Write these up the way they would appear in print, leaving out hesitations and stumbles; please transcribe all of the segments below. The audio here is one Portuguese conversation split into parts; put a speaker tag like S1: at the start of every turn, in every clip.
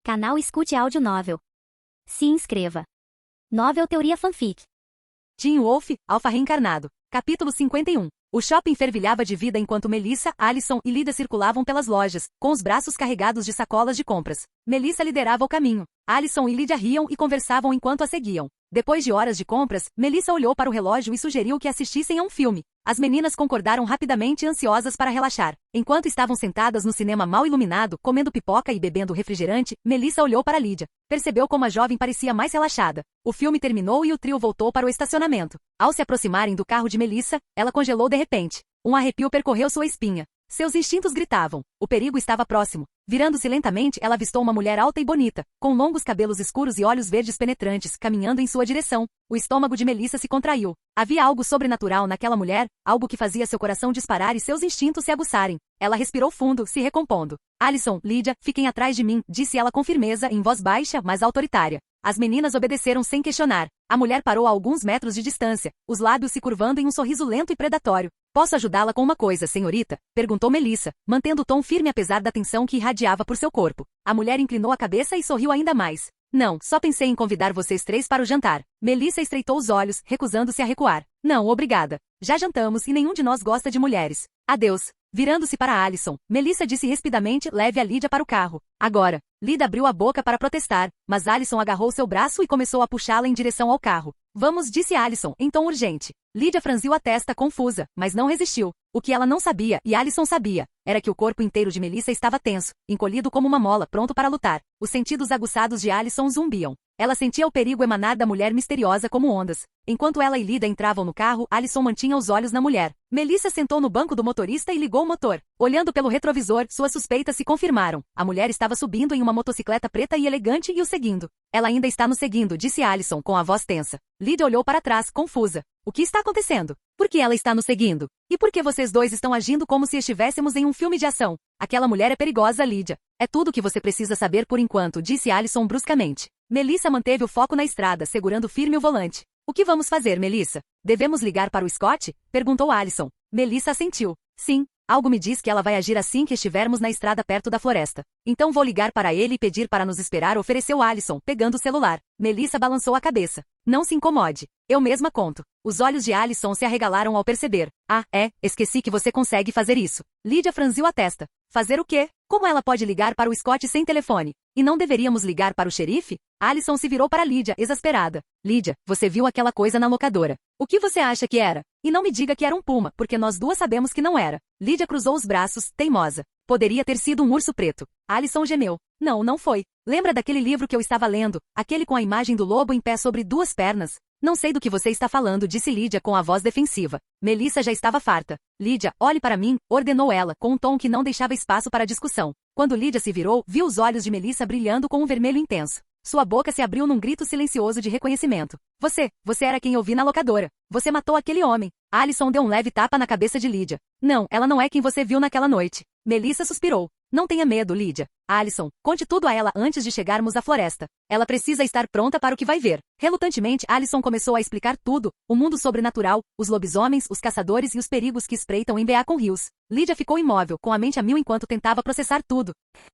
S1: Canal Escute Áudio Novel. Se inscreva. Novel Teoria Fanfic.
S2: Teen Wolf, Alpha Reencarnado. Capítulo 51. O shopping fervilhava de vida enquanto Melissa, Alison e Lydia circulavam pelas lojas, com os braços carregados de sacolas de compras. Melissa liderava o caminho. Alison e Lydia riam e conversavam enquanto a seguiam. Depois de horas de compras, Melissa olhou para o relógio e sugeriu que assistissem a um filme. As meninas concordaram rapidamente e ansiosas para relaxar. Enquanto estavam sentadas no cinema mal iluminado, comendo pipoca e bebendo refrigerante, Melissa olhou para Lydia. Percebeu como a jovem parecia mais relaxada. O filme terminou e o trio voltou para o estacionamento. Ao se aproximarem do carro de Melissa, ela congelou de repente. Um arrepio percorreu sua espinha. Seus instintos gritavam. O perigo estava próximo. Virando-se lentamente, ela avistou uma mulher alta e bonita, com longos cabelos escuros e olhos verdes penetrantes, caminhando em sua direção. O estômago de Melissa se contraiu. Havia algo sobrenatural naquela mulher, algo que fazia seu coração disparar e seus instintos se aguçarem. Ela respirou fundo, se recompondo. Alison, Lydia, fiquem atrás de mim, disse ela com firmeza, em voz baixa, mas autoritária. As meninas obedeceram sem questionar. A mulher parou a alguns metros de distância, os lábios se curvando em um sorriso lento e predatório. Posso ajudá-la com uma coisa, senhorita? Perguntou Melissa, mantendo o tom firme apesar da tensão que irradiava por seu corpo. A mulher inclinou a cabeça e sorriu ainda mais. Não, só pensei em convidar vocês três para o jantar. Melissa estreitou os olhos, recusando-se a recuar. Não, obrigada. Já jantamos e nenhum de nós gosta de mulheres. Adeus. Virando-se para Alison, Melissa disse rispidamente, leve a Lydia para o carro. Agora. Lydia abriu a boca para protestar, mas Alison agarrou seu braço e começou a puxá-la em direção ao carro. Vamos, disse Alison, em tom urgente. Lydia franziu a testa, confusa, mas não resistiu. O que ela não sabia, e Alison sabia, era que o corpo inteiro de Melissa estava tenso, encolhido como uma mola, pronto para lutar. Os sentidos aguçados de Alison zumbiam. Ela sentia o perigo emanar da mulher misteriosa como ondas. Enquanto ela e Lydia entravam no carro, Alison mantinha os olhos na mulher. Melissa sentou no banco do motorista e ligou o motor. Olhando pelo retrovisor, suas suspeitas se confirmaram. A mulher estava subindo em uma motocicleta preta e elegante e o seguindo. Ela ainda está nos seguindo, disse Alison com a voz tensa. Lydia olhou para trás, confusa. O que está acontecendo? Por que ela está nos seguindo? E por que vocês dois estão agindo como se estivéssemos em um filme de ação? Aquela mulher é perigosa, Lydia. É tudo o que você precisa saber por enquanto, disse Alison bruscamente. Melissa manteve o foco na estrada, segurando firme o volante. O que vamos fazer, Melissa? Devemos ligar para o Scott? Perguntou Alison. Melissa assentiu. Sim. Algo me diz que ela vai agir assim que estivermos na estrada perto da floresta. Então vou ligar para ele e pedir para nos esperar, ofereceu Alison, pegando o celular. Melissa balançou a cabeça. Não se incomode. Eu mesma conto. Os olhos de Alison se arregalaram ao perceber. Ah, esqueci que você consegue fazer isso. Lydia franziu a testa. Fazer o quê? Como ela pode ligar para o Scott sem telefone? E não deveríamos ligar para o xerife? Alison se virou para Lydia, exasperada. Lydia, você viu aquela coisa na locadora. O que você acha que era? E não me diga que era um puma, porque nós duas sabemos que não era. Lydia cruzou os braços, teimosa. Poderia ter sido um urso preto. Alison gemeu. Não, não foi. Lembra daquele livro que eu estava lendo? Aquele com a imagem do lobo em pé sobre duas pernas? Não sei do que você está falando, disse Lydia com a voz defensiva. Melissa já estava farta. Lydia, olhe para mim, ordenou ela, com um tom que não deixava espaço para discussão. Quando Lydia se virou, viu os olhos de Melissa brilhando com um vermelho intenso. Sua boca se abriu num grito silencioso de reconhecimento. Você era quem eu vi na locadora. Você matou aquele homem. Alison deu um leve tapa na cabeça de Lydia. Não, ela não é quem você viu naquela noite. Melissa suspirou. Não tenha medo, Lydia. Alison, conte tudo a ela antes de chegarmos à floresta. Ela precisa estar pronta para o que vai ver. Relutantemente, Alison começou a explicar tudo, o mundo sobrenatural, os lobisomens, os caçadores e os perigos que espreitam em Beacon Hills. Lydia ficou imóvel, com a mente a mil enquanto tentava processar tudo.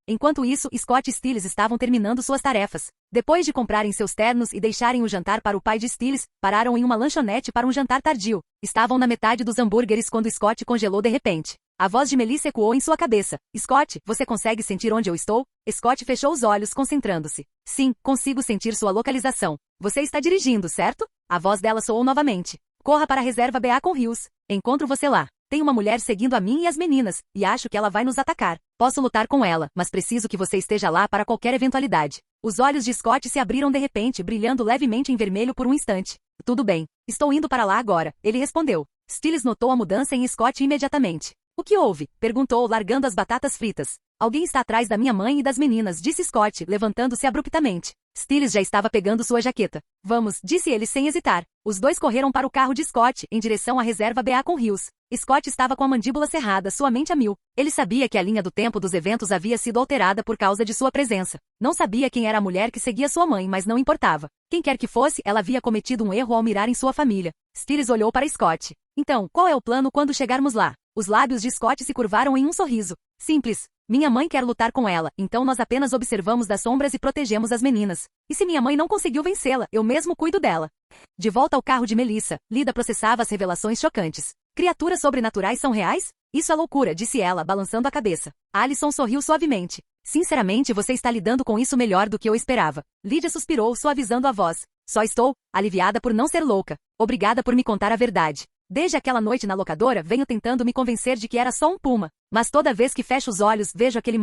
S2: Enquanto isso, Scott e Stiles estavam terminando suas tarefas. Depois de comprarem seus ternos e deixarem o jantar para o pai de Stiles, pararam em uma lanchonete para um jantar tardio. Estavam na metade dos hambúrgueres quando Scott congelou de repente. A voz de Melissa ecoou em sua cabeça. Scott, você consegue sentir onde eu estou? Scott fechou os olhos, concentrando-se. Sim, consigo sentir sua localização. Você está dirigindo, certo? A voz dela soou novamente. Corra para a reserva Beacon Hills. Encontro você lá. Tem uma mulher seguindo a mim e as meninas, e acho que ela vai nos atacar. Posso lutar com ela, mas preciso que você esteja lá para qualquer eventualidade. Os olhos de Scott se abriram de repente, brilhando levemente em vermelho por um instante. Tudo bem. Estou indo para lá agora, ele respondeu. Stiles notou a mudança em Scott imediatamente. O que houve? Perguntou, largando as batatas fritas. Alguém está atrás da minha mãe e das meninas, disse Scott, levantando-se abruptamente. Stiles já estava pegando sua jaqueta. Vamos, disse ele sem hesitar. Os dois correram para o carro de Scott, em direção à reserva Beacon Hills. Scott estava com a mandíbula cerrada, sua mente a mil. Ele sabia que a linha do tempo dos eventos havia sido alterada por causa de sua presença. Não sabia quem era a mulher que seguia sua mãe, mas não importava. Quem quer que fosse, ela havia cometido um erro ao mirar em sua família. Stiles olhou para Scott. Então, qual é o plano quando chegarmos lá? Os lábios de Scott se curvaram em um sorriso. Simples. Minha mãe quer lutar com ela, então nós apenas observamos das sombras e protegemos as meninas. E se minha mãe não conseguiu vencê-la, eu mesmo cuido dela. De volta ao carro de Melissa, Lida processava as revelações chocantes. Criaturas sobrenaturais são reais? Isso é loucura, disse ela, balançando a cabeça. Alison sorriu suavemente. Sinceramente, você está lidando com isso melhor do que eu esperava. Lydia suspirou, suavizando a voz. Só estou aliviada por não ser louca. Obrigada por me contar a verdade. Desde aquela noite na locadora, venho tentando me convencer de que era só um puma. Mas toda vez que fecho os olhos, vejo aquele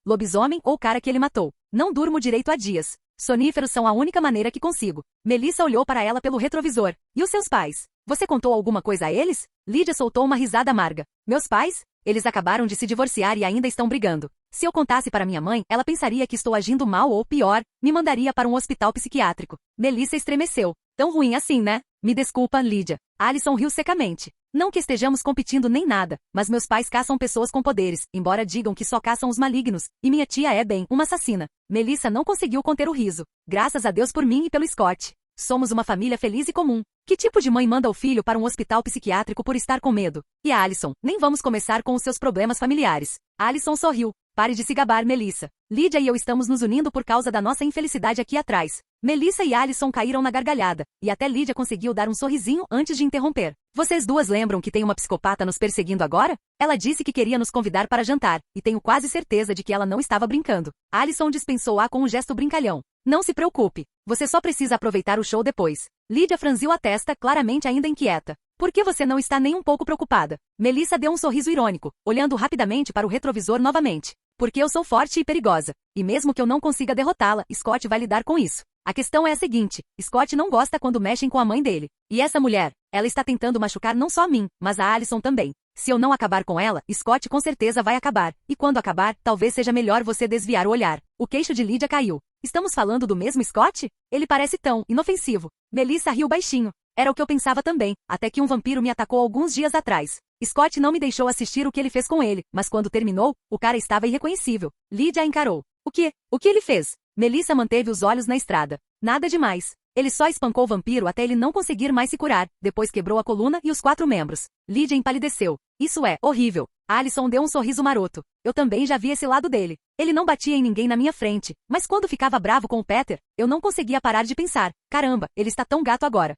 S2: lobisomem ou cara que ele matou. Não durmo direito há dias. Soníferos são a única maneira que consigo. Melissa olhou para ela pelo retrovisor. E os seus pais? Você contou alguma coisa a eles? Lydia soltou uma risada amarga. Meus pais? Eles acabaram de se divorciar e ainda estão brigando. Se eu contasse para minha mãe, ela pensaria que estou agindo mal ou, pior, me mandaria para um hospital psiquiátrico. Melissa estremeceu. Tão ruim assim, né? Me desculpa, Lydia. Alison riu secamente. Não que estejamos competindo nem nada, mas meus pais caçam pessoas com poderes, embora digam que só caçam os malignos, e minha tia é bem uma assassina. Melissa não conseguiu conter o riso. Graças a Deus por mim e pelo Scott. Somos uma família feliz e comum. Que tipo de mãe manda o filho para um hospital psiquiátrico por estar com medo? E a Alison? Nem vamos começar com os seus problemas familiares. Alison sorriu. Pare de se gabar, Melissa. Lydia e eu estamos nos unindo por causa da nossa infelicidade aqui atrás. Melissa e Alison caíram na gargalhada, e até Lydia conseguiu dar um sorrisinho antes de interromper. Vocês duas lembram que tem uma psicopata nos perseguindo agora? Ela disse que queria nos convidar para jantar, e tenho quase certeza de que ela não estava brincando. Alison dispensou-a com um gesto brincalhão. Não se preocupe. Você só precisa aproveitar o show depois. Lydia franziu a testa, claramente ainda inquieta. Por que você não está nem um pouco preocupada? Melissa deu um sorriso irônico, olhando rapidamente para o retrovisor novamente. Porque eu sou forte e perigosa. E mesmo que eu não consiga derrotá-la, Scott vai lidar com isso. A questão é a seguinte, Scott não gosta quando mexem com a mãe dele. E essa mulher, ela está tentando machucar não só a mim, mas a Alison também. Se eu não acabar com ela, Scott com certeza vai acabar. E quando acabar, talvez seja melhor você desviar o olhar. O queixo de Lydia caiu. Estamos falando do mesmo Scott? Ele parece tão inofensivo. Melissa riu baixinho. Era o que eu pensava também, até que um vampiro me atacou alguns dias atrás. Scott não me deixou assistir o que ele fez com ele, mas quando terminou, o cara estava irreconhecível. Lydia a encarou. O quê? O que ele fez? Melissa manteve os olhos na estrada. Nada demais. Ele só espancou o vampiro até ele não conseguir mais se curar, depois quebrou a coluna e os 4 membros. Lydia empalideceu. Isso é horrível. Alison deu um sorriso maroto. Eu também já vi esse lado dele. Ele não batia em ninguém na minha frente, mas quando ficava bravo com o Peter, eu não conseguia parar de pensar. Caramba, ele está tão gato agora.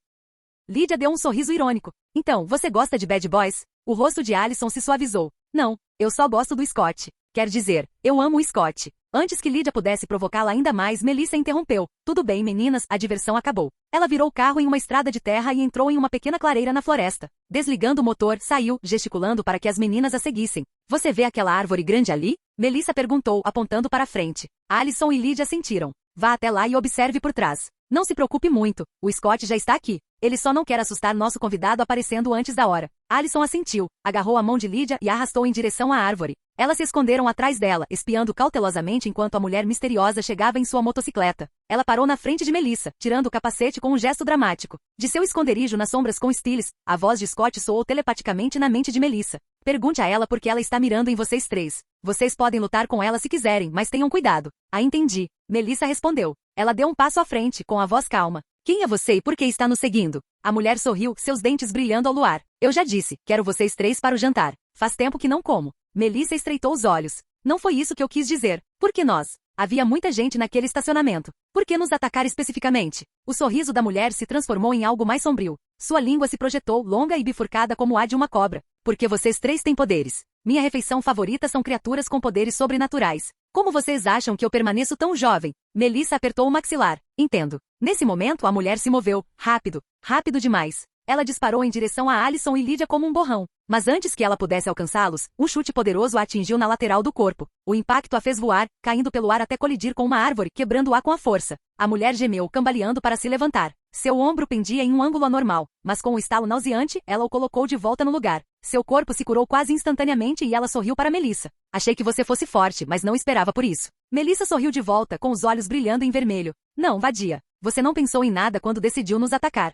S2: Lydia deu um sorriso irônico. Então, você gosta de bad boys? O rosto de Alison se suavizou. Não, eu só gosto do Scott. Quer dizer, eu amo o Scott. Antes que Lydia pudesse provocá-la ainda mais, Melissa interrompeu. Tudo bem, meninas, a diversão acabou. Ela virou o carro em uma estrada de terra e entrou em uma pequena clareira na floresta. Desligando o motor, saiu, gesticulando para que as meninas a seguissem. Você vê aquela árvore grande ali? Melissa perguntou, apontando para a frente. Alison e Lydia sentiram. Vá até lá e observe por trás. Não se preocupe muito, o Scott já está aqui. Ele só não quer assustar nosso convidado aparecendo antes da hora. Alison assentiu, agarrou a mão de Lydia e a arrastou em direção à árvore. Elas se esconderam atrás dela, espiando cautelosamente enquanto a mulher misteriosa chegava em sua motocicleta. Ela parou na frente de Melissa, tirando o capacete com um gesto dramático. De seu esconderijo nas sombras com Stiles, a voz de Scott soou telepaticamente na mente de Melissa. Pergunte a ela por que ela está mirando em vocês 3. Vocês podem lutar com ela se quiserem, mas tenham cuidado. Ah, entendi. Melissa respondeu. Ela deu um passo à frente, com a voz calma. Quem é você e por que está nos seguindo? A mulher sorriu, seus dentes brilhando ao luar. Eu já disse, quero vocês 3 para o jantar. Faz tempo que não como. Melissa estreitou os olhos. Não foi isso que eu quis dizer. Por que nós? Havia muita gente naquele estacionamento. Por que nos atacar especificamente? O sorriso da mulher se transformou em algo mais sombrio. Sua língua se projetou, longa e bifurcada como a de uma cobra. Porque vocês 3 têm poderes. Minha refeição favorita são criaturas com poderes sobrenaturais. Como vocês acham que eu permaneço tão jovem? Melissa apertou o maxilar. Entendo. Nesse momento a mulher se moveu. Rápido. Rápido demais. Ela disparou em direção a Alison e Lydia como um borrão. Mas antes que ela pudesse alcançá-los, um chute poderoso a atingiu na lateral do corpo. O impacto a fez voar, caindo pelo ar até colidir com uma árvore, quebrando-a com a força. A mulher gemeu, cambaleando para se levantar. Seu ombro pendia em um ângulo anormal, mas com um estalo nauseante, ela o colocou de volta no lugar. Seu corpo se curou quase instantaneamente e ela sorriu para Melissa. Achei que você fosse forte, mas não esperava por isso. Melissa sorriu de volta, com os olhos brilhando em vermelho. Não, vadia. Você não pensou em nada quando decidiu nos atacar.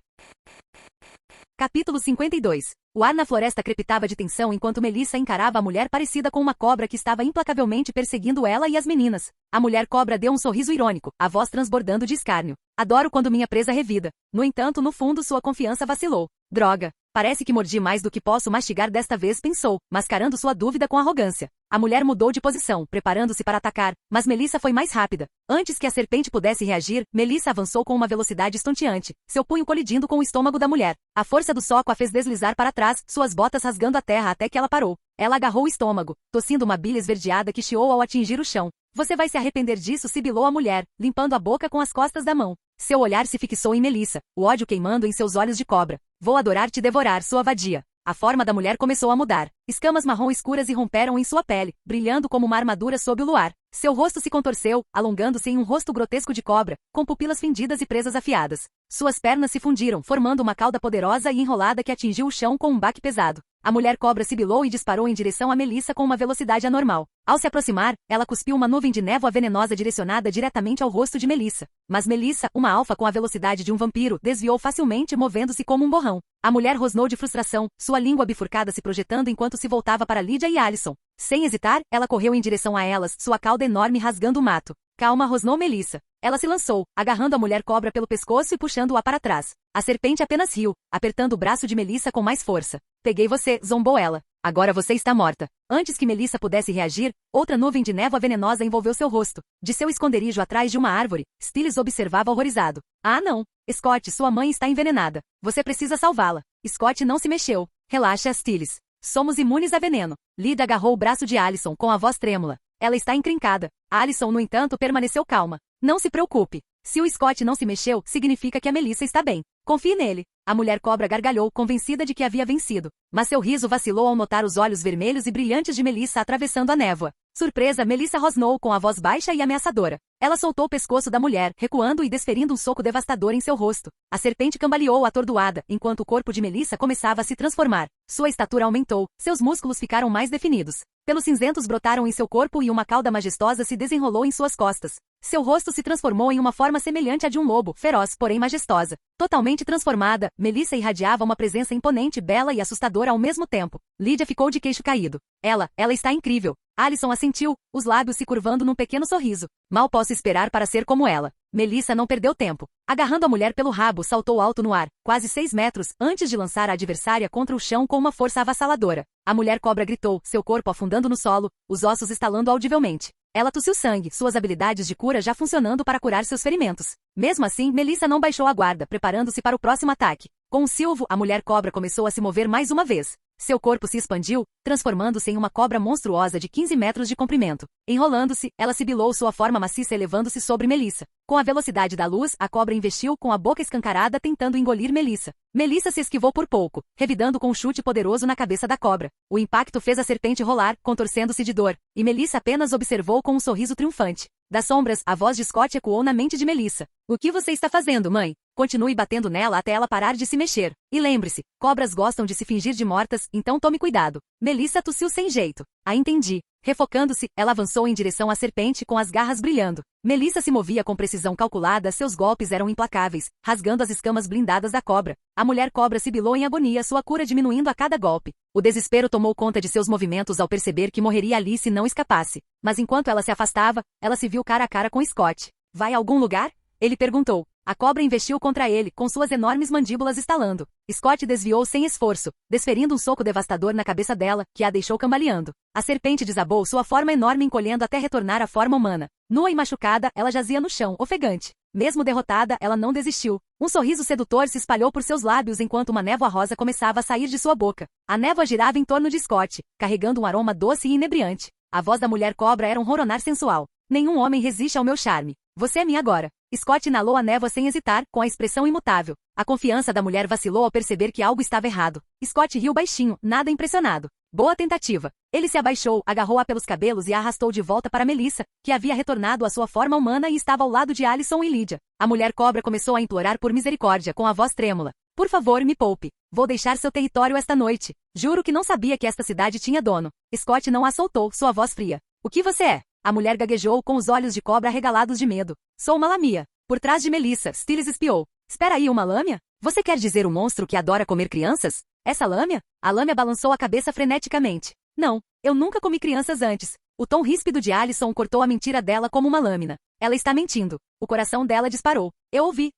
S2: Capítulo 52. O ar na floresta crepitava de tensão enquanto Melissa encarava a mulher parecida com uma cobra que estava implacavelmente perseguindo ela e as meninas. A mulher cobra deu um sorriso irônico, a voz transbordando de escárnio. Adoro quando minha presa revida. No entanto, no fundo, sua confiança vacilou. Droga. Parece que mordi mais do que posso mastigar desta vez, pensou, mascarando sua dúvida com arrogância. A mulher mudou de posição, preparando-se para atacar, mas Melissa foi mais rápida. Antes que a serpente pudesse reagir, Melissa avançou com uma velocidade estonteante, seu punho colidindo com o estômago da mulher. A força do soco a fez deslizar para trás, suas botas rasgando a terra até que ela parou. Ela agarrou o estômago, tossindo uma bilha esverdeada que chiou ao atingir o chão. Você vai se arrepender disso, sibilou a mulher, limpando a boca com as costas da mão. Seu olhar se fixou em Melissa, o ódio queimando em seus olhos de cobra. Vou adorar te devorar, sua vadia. A forma da mulher começou a mudar. Escamas marrom escuras irromperam em sua pele, brilhando como uma armadura sob o luar. Seu rosto se contorceu, alongando-se em um rosto grotesco de cobra, com pupilas fendidas e presas afiadas. Suas pernas se fundiram, formando uma cauda poderosa e enrolada que atingiu o chão com um baque pesado. A mulher cobra sibilou e disparou em direção a Melissa com uma velocidade anormal. Ao se aproximar, ela cuspiu uma nuvem de névoa venenosa direcionada diretamente ao rosto de Melissa. Mas Melissa, uma alfa com a velocidade de um vampiro, desviou facilmente, movendo-se como um borrão. A mulher rosnou de frustração, sua língua bifurcada se projetando enquanto se voltava para Lydia e Alison. Sem hesitar, ela correu em direção a elas, sua cauda enorme rasgando o mato. Calma, rosnou Melissa. Ela se lançou, agarrando a mulher cobra pelo pescoço e puxando-a para trás. A serpente apenas riu, apertando o braço de Melissa com mais força. Peguei você, zombou ela. Agora você está morta. Antes que Melissa pudesse reagir, outra nuvem de névoa venenosa envolveu seu rosto. De seu esconderijo atrás de uma árvore, Stiles observava horrorizado. Ah não! Scott, sua mãe está envenenada. Você precisa salvá-la. Scott não se mexeu. Relaxa, Stiles. Somos imunes a veneno. Lydia agarrou o braço de Alison com a voz trêmula. Ela está encrencada. Alison, no entanto, permaneceu calma. Não se preocupe. Se o Scott não se mexeu, significa que a Melissa está bem. Confie nele. A mulher cobra gargalhou, convencida de que havia vencido. Mas seu riso vacilou ao notar os olhos vermelhos e brilhantes de Melissa atravessando a névoa. Surpresa, Melissa rosnou com a voz baixa e ameaçadora. Ela soltou o pescoço da mulher, recuando e desferindo um soco devastador em seu rosto. A serpente cambaleou atordoada, enquanto o corpo de Melissa começava a se transformar. Sua estatura aumentou, seus músculos ficaram mais definidos. Pelos cinzentos brotaram em seu corpo e uma cauda majestosa se desenrolou em suas costas. Seu rosto se transformou em uma forma semelhante à de um lobo, feroz, porém majestosa. Totalmente transformada, Melissa irradiava uma presença imponente, bela e assustadora ao mesmo tempo. Lydia ficou de queixo caído. Ela está incrível. Alison assentiu, os lábios se curvando num pequeno sorriso. Mal posso esperar para ser como ela. Melissa não perdeu tempo. Agarrando a mulher pelo rabo, saltou alto no ar, quase 6 metros, antes de lançar a adversária contra o chão com uma força avassaladora. A mulher cobra gritou, seu corpo afundando no solo, os ossos estalando audivelmente. Ela tossiu sangue, suas habilidades de cura já funcionando para curar seus ferimentos. Mesmo assim, Melissa não baixou a guarda, preparando-se para o próximo ataque. Com um silvo, a mulher cobra começou a se mover mais uma vez. Seu corpo se expandiu, transformando-se em uma cobra monstruosa de 15 metros de comprimento. Enrolando-se, ela sibilou sua forma maciça elevando-se sobre Melissa. Com a velocidade da luz, a cobra investiu com a boca escancarada tentando engolir Melissa. Melissa se esquivou por pouco, revidando com um chute poderoso na cabeça da cobra. O impacto fez a serpente rolar, contorcendo-se de dor, e Melissa apenas observou com um sorriso triunfante. Das sombras, a voz de Scott ecoou na mente de Melissa. O que você está fazendo, mãe? Continue batendo nela até ela parar de se mexer. E lembre-se, cobras gostam de se fingir de mortas, então tome cuidado. Melissa tossiu sem jeito. Ah, entendi. Refocando-se, ela avançou em direção à serpente com as garras brilhando. Melissa se movia com precisão calculada, seus golpes eram implacáveis, rasgando as escamas blindadas da cobra. A mulher cobra sibilou em agonia, sua cura diminuindo a cada golpe. O desespero tomou conta de seus movimentos ao perceber que morreria ali se não escapasse. Mas enquanto ela se afastava, ela se viu cara a cara com Scott. Vai a algum lugar? Ele perguntou. A cobra investiu contra ele, com suas enormes mandíbulas estalando. Scott desviou sem esforço, desferindo um soco devastador na cabeça dela, que a deixou cambaleando. A serpente desabou, sua forma enorme encolhendo até retornar à forma humana. Nua e machucada, ela jazia no chão, ofegante. Mesmo derrotada, ela não desistiu. Um sorriso sedutor se espalhou por seus lábios enquanto uma névoa rosa começava a sair de sua boca. A névoa girava em torno de Scott, carregando um aroma doce e inebriante. A voz da mulher cobra era um roronar sensual. Nenhum homem resiste ao meu charme. Você é minha agora. Scott inalou a névoa sem hesitar, com a expressão imutável. A confiança da mulher vacilou ao perceber que algo estava errado. Scott riu baixinho, nada impressionado. Boa tentativa. Ele se abaixou, agarrou-a pelos cabelos e a arrastou de volta para Melissa, que havia retornado à sua forma humana e estava ao lado de Alison e Lydia. A mulher cobra começou a implorar por misericórdia, com a voz trêmula. Por favor, me poupe. Vou deixar seu território esta noite. Juro que não sabia que esta cidade tinha dono. Scott não a soltou, sua voz fria. O que você é? A mulher gaguejou com os olhos de cobra arregalados de medo. Sou uma lamia. Por trás de Melissa, Stiles espiou. Espera aí, uma lâmia? Você quer dizer um monstro que adora comer crianças? Essa lâmia? A lâmia balançou a cabeça freneticamente. Não, eu nunca comi crianças antes. O tom ríspido de Alison cortou a mentira dela como uma lâmina. Ela está mentindo. O coração dela disparou. Eu ouvi.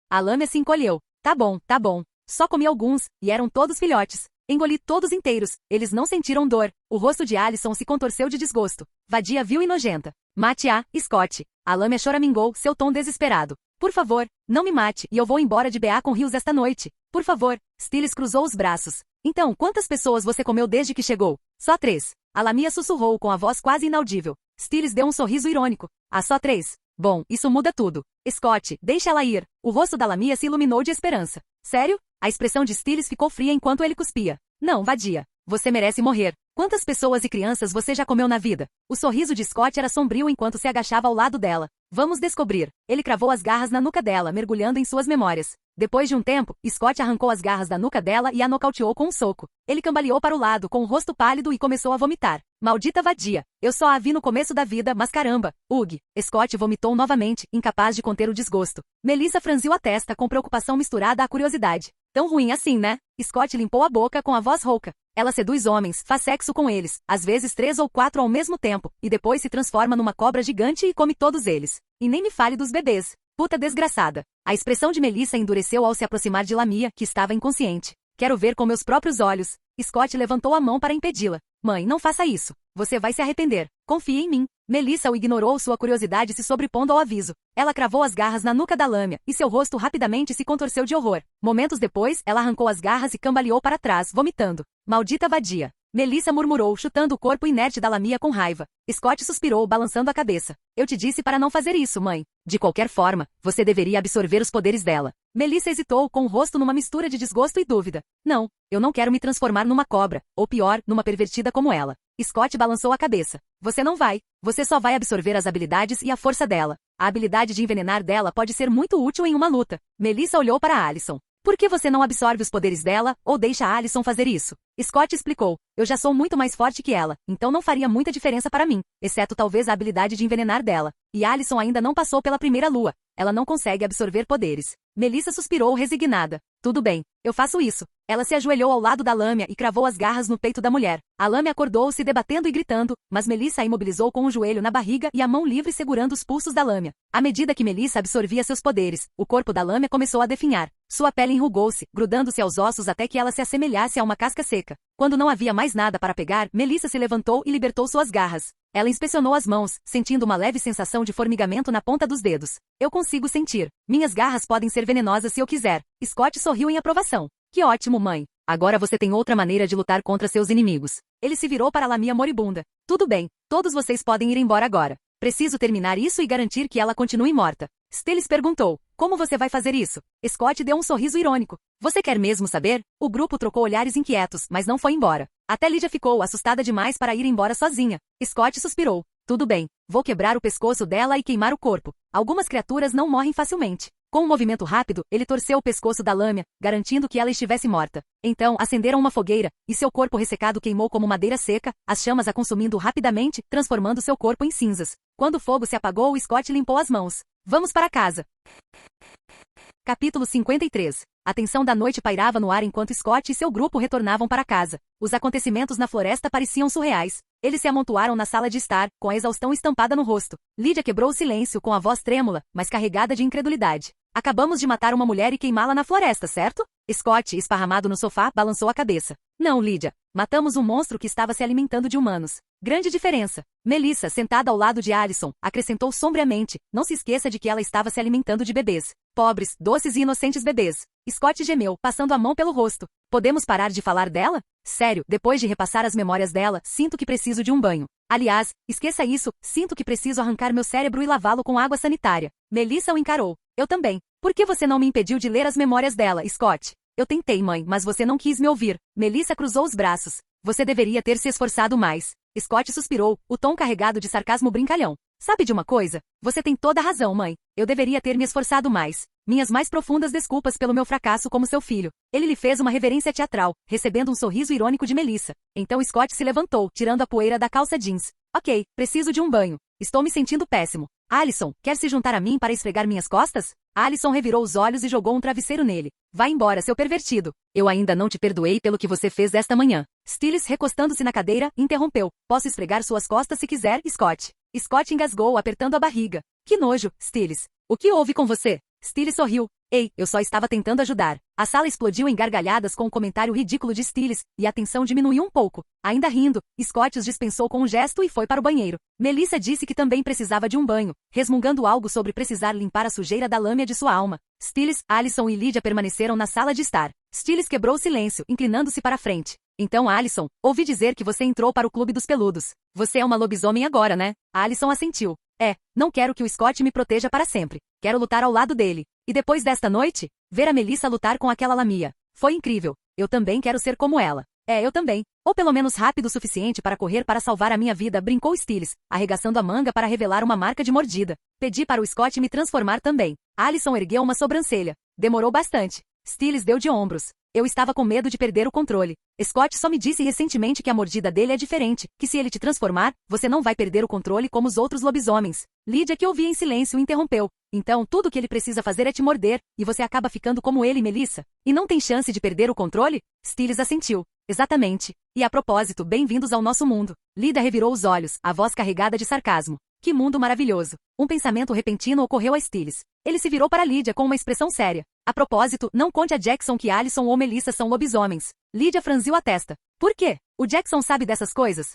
S2: A lâmina se encolheu. Tá bom, tá bom. Só comi alguns, e eram todos filhotes. Engoli todos inteiros. Eles não sentiram dor. O rosto de Alison se contorceu de desgosto. Vadia vil e nojenta. Mate-a, Scott. A lâmina choramingou, seu tom desesperado. Por favor, não me mate, e eu vou embora de Beacon Hills esta noite. Por favor. Stiles cruzou os braços. Então, quantas pessoas você comeu desde que chegou? Só 3. A Lamia sussurrou com a voz quase inaudível. Stiles deu um sorriso irônico. Ah, só 3. Bom, isso muda tudo. Scott, deixa ela ir. O rosto da Lamia se iluminou de esperança. Sério? A expressão de Stiles ficou fria enquanto ele cuspia. Não, vadia. Você merece morrer. Quantas pessoas e crianças você já comeu na vida? O sorriso de Scott era sombrio enquanto se agachava ao lado dela. Vamos descobrir. Ele cravou as garras na nuca dela, mergulhando em suas memórias. Depois de um tempo, Scott arrancou as garras da nuca dela e a nocauteou com um soco. Ele cambaleou para o lado, com o rosto pálido e começou a vomitar. Maldita vadia. Eu só a vi no começo da vida, mas caramba. Ugh. Scott vomitou novamente, incapaz de conter o desgosto. Melissa franziu a testa com preocupação misturada à curiosidade. Tão ruim assim, né? Scott limpou a boca com a voz rouca. Ela seduz homens, faz sexo com eles, às vezes 3 ou 4 ao mesmo tempo, e depois se transforma numa cobra gigante e come todos eles. E nem me fale dos bebês. Puta desgraçada. A expressão de Melissa endureceu ao se aproximar de Lamia, que estava inconsciente. Quero ver com meus próprios olhos. Scott levantou a mão para impedi-la. Mãe, não faça isso. Você vai se arrepender. Confie em mim. Melissa o ignorou, sua curiosidade se sobrepondo ao aviso. Ela cravou as garras na nuca da Lamia, e seu rosto rapidamente se contorceu de horror. Momentos depois, ela arrancou as garras e cambaleou para trás, vomitando. Maldita vadia. Melissa murmurou, chutando o corpo inerte da Lamia com raiva. Scott suspirou, balançando a cabeça. Eu te disse para não fazer isso, mãe. De qualquer forma, você deveria absorver os poderes dela. Melissa hesitou, com o rosto numa mistura de desgosto e dúvida. Não, eu não quero me transformar numa cobra, ou pior, numa pervertida como ela. Scott balançou a cabeça. Você não vai. Você só vai absorver as habilidades e a força dela. A habilidade de envenenar dela pode ser muito útil em uma luta. Melissa olhou para Alison. Por que você não absorve os poderes dela, ou deixa a Alison fazer isso? Scott explicou. Eu já sou muito mais forte que ela, então não faria muita diferença para mim, exceto talvez a habilidade de envenenar dela. E Alison ainda não passou pela primeira lua. Ela não consegue absorver poderes. Melissa suspirou resignada. Tudo bem, eu faço isso. Ela se ajoelhou ao lado da Lamia e cravou as garras no peito da mulher. A Lamia acordou se debatendo e gritando, mas Melissa a imobilizou com o joelho na barriga e a mão livre segurando os pulsos da Lamia. À medida que Melissa absorvia seus poderes, o corpo da Lamia começou a definhar. Sua pele enrugou-se, grudando-se aos ossos até que ela se assemelhasse a uma casca seca. Quando não havia mais nada para pegar, Melissa se levantou e libertou suas garras. Ela inspecionou as mãos, sentindo uma leve sensação de formigamento na ponta dos dedos. Eu consigo sentir. Minhas garras podem ser venenosas se eu quiser. Scott sorriu em aprovação. Que ótimo, mãe. Agora você tem outra maneira de lutar contra seus inimigos. Ele se virou para Lamia moribunda. Tudo bem, todos vocês podem ir embora agora. Preciso terminar isso e garantir que ela continue morta. Stiles perguntou. Como você vai fazer isso? Scott deu um sorriso irônico. Você quer mesmo saber? O grupo trocou olhares inquietos, mas não foi embora. Até Lydia ficou assustada demais para ir embora sozinha. Scott suspirou. Tudo bem, vou quebrar o pescoço dela e queimar o corpo. Algumas criaturas não morrem facilmente. Com um movimento rápido, ele torceu o pescoço da Lamia, garantindo que ela estivesse morta. Então, acenderam uma fogueira, e seu corpo ressecado queimou como madeira seca, as chamas a consumindo rapidamente, transformando seu corpo em cinzas. Quando o fogo se apagou, Scott limpou as mãos. Vamos para casa. Capítulo 53. A tensão da noite pairava no ar enquanto Scott e seu grupo retornavam para casa. Os acontecimentos na floresta pareciam surreais. Eles se amontoaram na sala de estar, com a exaustão estampada no rosto. Lydia quebrou o silêncio com a voz trêmula, mas carregada de incredulidade. Acabamos de matar uma mulher e queimá-la na floresta, certo? Scott, esparramado no sofá, balançou a cabeça. Não, Lydia. Matamos um monstro que estava se alimentando de humanos. Grande diferença. Melissa, sentada ao lado de Alison, acrescentou sombriamente. Não se esqueça de que ela estava se alimentando de bebês. Pobres, doces e inocentes bebês. Scott gemeu, passando a mão pelo rosto. Podemos parar de falar dela? Sério, depois de repassar as memórias dela, sinto que preciso de um banho. Aliás, esqueça isso, sinto que preciso arrancar meu cérebro e lavá-lo com água sanitária. Melissa o encarou. Eu também. Por que você não me impediu de ler as memórias dela, Scott? Eu tentei, mãe, mas você não quis me ouvir. Melissa cruzou os braços. Você deveria ter se esforçado mais. Scott suspirou, o tom carregado de sarcasmo brincalhão. Sabe de uma coisa? Você tem toda a razão, mãe. Eu deveria ter me esforçado mais. Minhas mais profundas desculpas pelo meu fracasso como seu filho. Ele lhe fez uma reverência teatral, recebendo um sorriso irônico de Melissa. Então Scott se levantou, tirando a poeira da calça jeans. Ok, preciso de um banho. Estou me sentindo péssimo. Alison, quer se juntar a mim para esfregar minhas costas? Alison revirou os olhos e jogou um travesseiro nele. Vai embora, seu pervertido. Eu ainda não te perdoei pelo que você fez esta manhã. Stiles, recostando-se na cadeira, interrompeu. Posso esfregar suas costas se quiser, Scott. Scott engasgou, apertando a barriga. Que nojo, Stiles. O que houve com você? Stiles sorriu. Ei, eu só estava tentando ajudar. A sala explodiu em gargalhadas com o comentário ridículo de Stiles, e a tensão diminuiu um pouco. Ainda rindo, Scott os dispensou com um gesto e foi para o banheiro. Melissa disse que também precisava de um banho, resmungando algo sobre precisar limpar a sujeira da lâmina de sua alma. Stiles, Alison e Lydia permaneceram na sala de estar. Stiles quebrou o silêncio, inclinando-se para a frente. Então, Alison, ouvi dizer que você entrou para o Clube dos Peludos. Você é uma lobisomem agora, né? Alison assentiu. Não quero que o Scott me proteja para sempre. Quero lutar ao lado dele. E depois desta noite, ver a Melissa lutar com aquela Lamia. Foi incrível. Eu também quero ser como ela. Eu também. Ou pelo menos rápido o suficiente para correr para salvar a minha vida, brincou Stiles, arregaçando a manga para revelar uma marca de mordida. Pedi para o Scott me transformar também. Alison ergueu uma sobrancelha. Demorou bastante. Stiles deu de ombros. Eu estava com medo de perder o controle. Scott só me disse recentemente que a mordida dele é diferente, que se ele te transformar, você não vai perder o controle como os outros lobisomens. Lydia, que ouvia em silêncio, interrompeu. Então tudo o que ele precisa fazer é te morder, e você acaba ficando como ele, Melissa. E não tem chance de perder o controle? Stiles assentiu. Exatamente. E a propósito, bem-vindos ao nosso mundo. Lydia revirou os olhos, a voz carregada de sarcasmo. Que mundo maravilhoso. Um pensamento repentino ocorreu a Stiles. Ele se virou para Lydia com uma expressão séria. A propósito, não conte a Jackson que Alison ou Melissa são lobisomens. Lydia franziu a testa. Por quê? O Jackson sabe dessas coisas?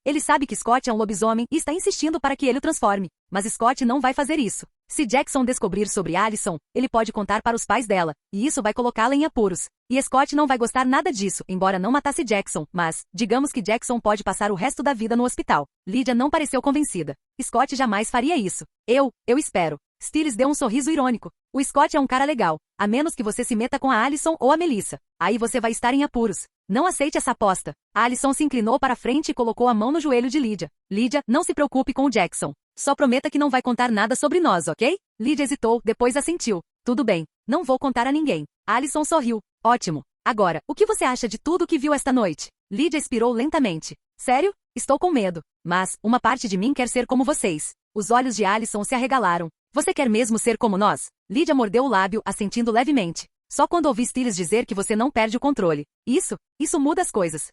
S2: Ele sabe que Scott é um lobisomem e está insistindo para que ele o transforme. Mas Scott não vai fazer isso. Se Jackson descobrir sobre Alison, ele pode contar para os pais dela, e isso vai colocá-la em apuros. E Scott não vai gostar nada disso, embora não matasse Jackson, mas, digamos que Jackson pode passar o resto da vida no hospital. Lydia não pareceu convencida. Scott jamais faria isso. Eu espero. Stiles deu um sorriso irônico. O Scott é um cara legal, a menos que você se meta com a Alison ou a Melissa. Aí você vai estar em apuros. Não aceite essa aposta. Alison se inclinou para frente e colocou a mão no joelho de Lydia. Lydia, não se preocupe com o Jackson. Só prometa que não vai contar nada sobre nós, ok? Lydia hesitou, depois assentiu. Tudo bem, não vou contar a ninguém. Alison sorriu. Ótimo. Agora, o que você acha de tudo o que viu esta noite? Lydia expirou lentamente. Sério? Estou com medo. Mas, uma parte de mim quer ser como vocês. Os olhos de Alison se arregalaram. Você quer mesmo ser como nós? Lydia mordeu o lábio, assentindo levemente. Só quando ouvi Stiles dizer que você não perde o controle. Isso muda as coisas.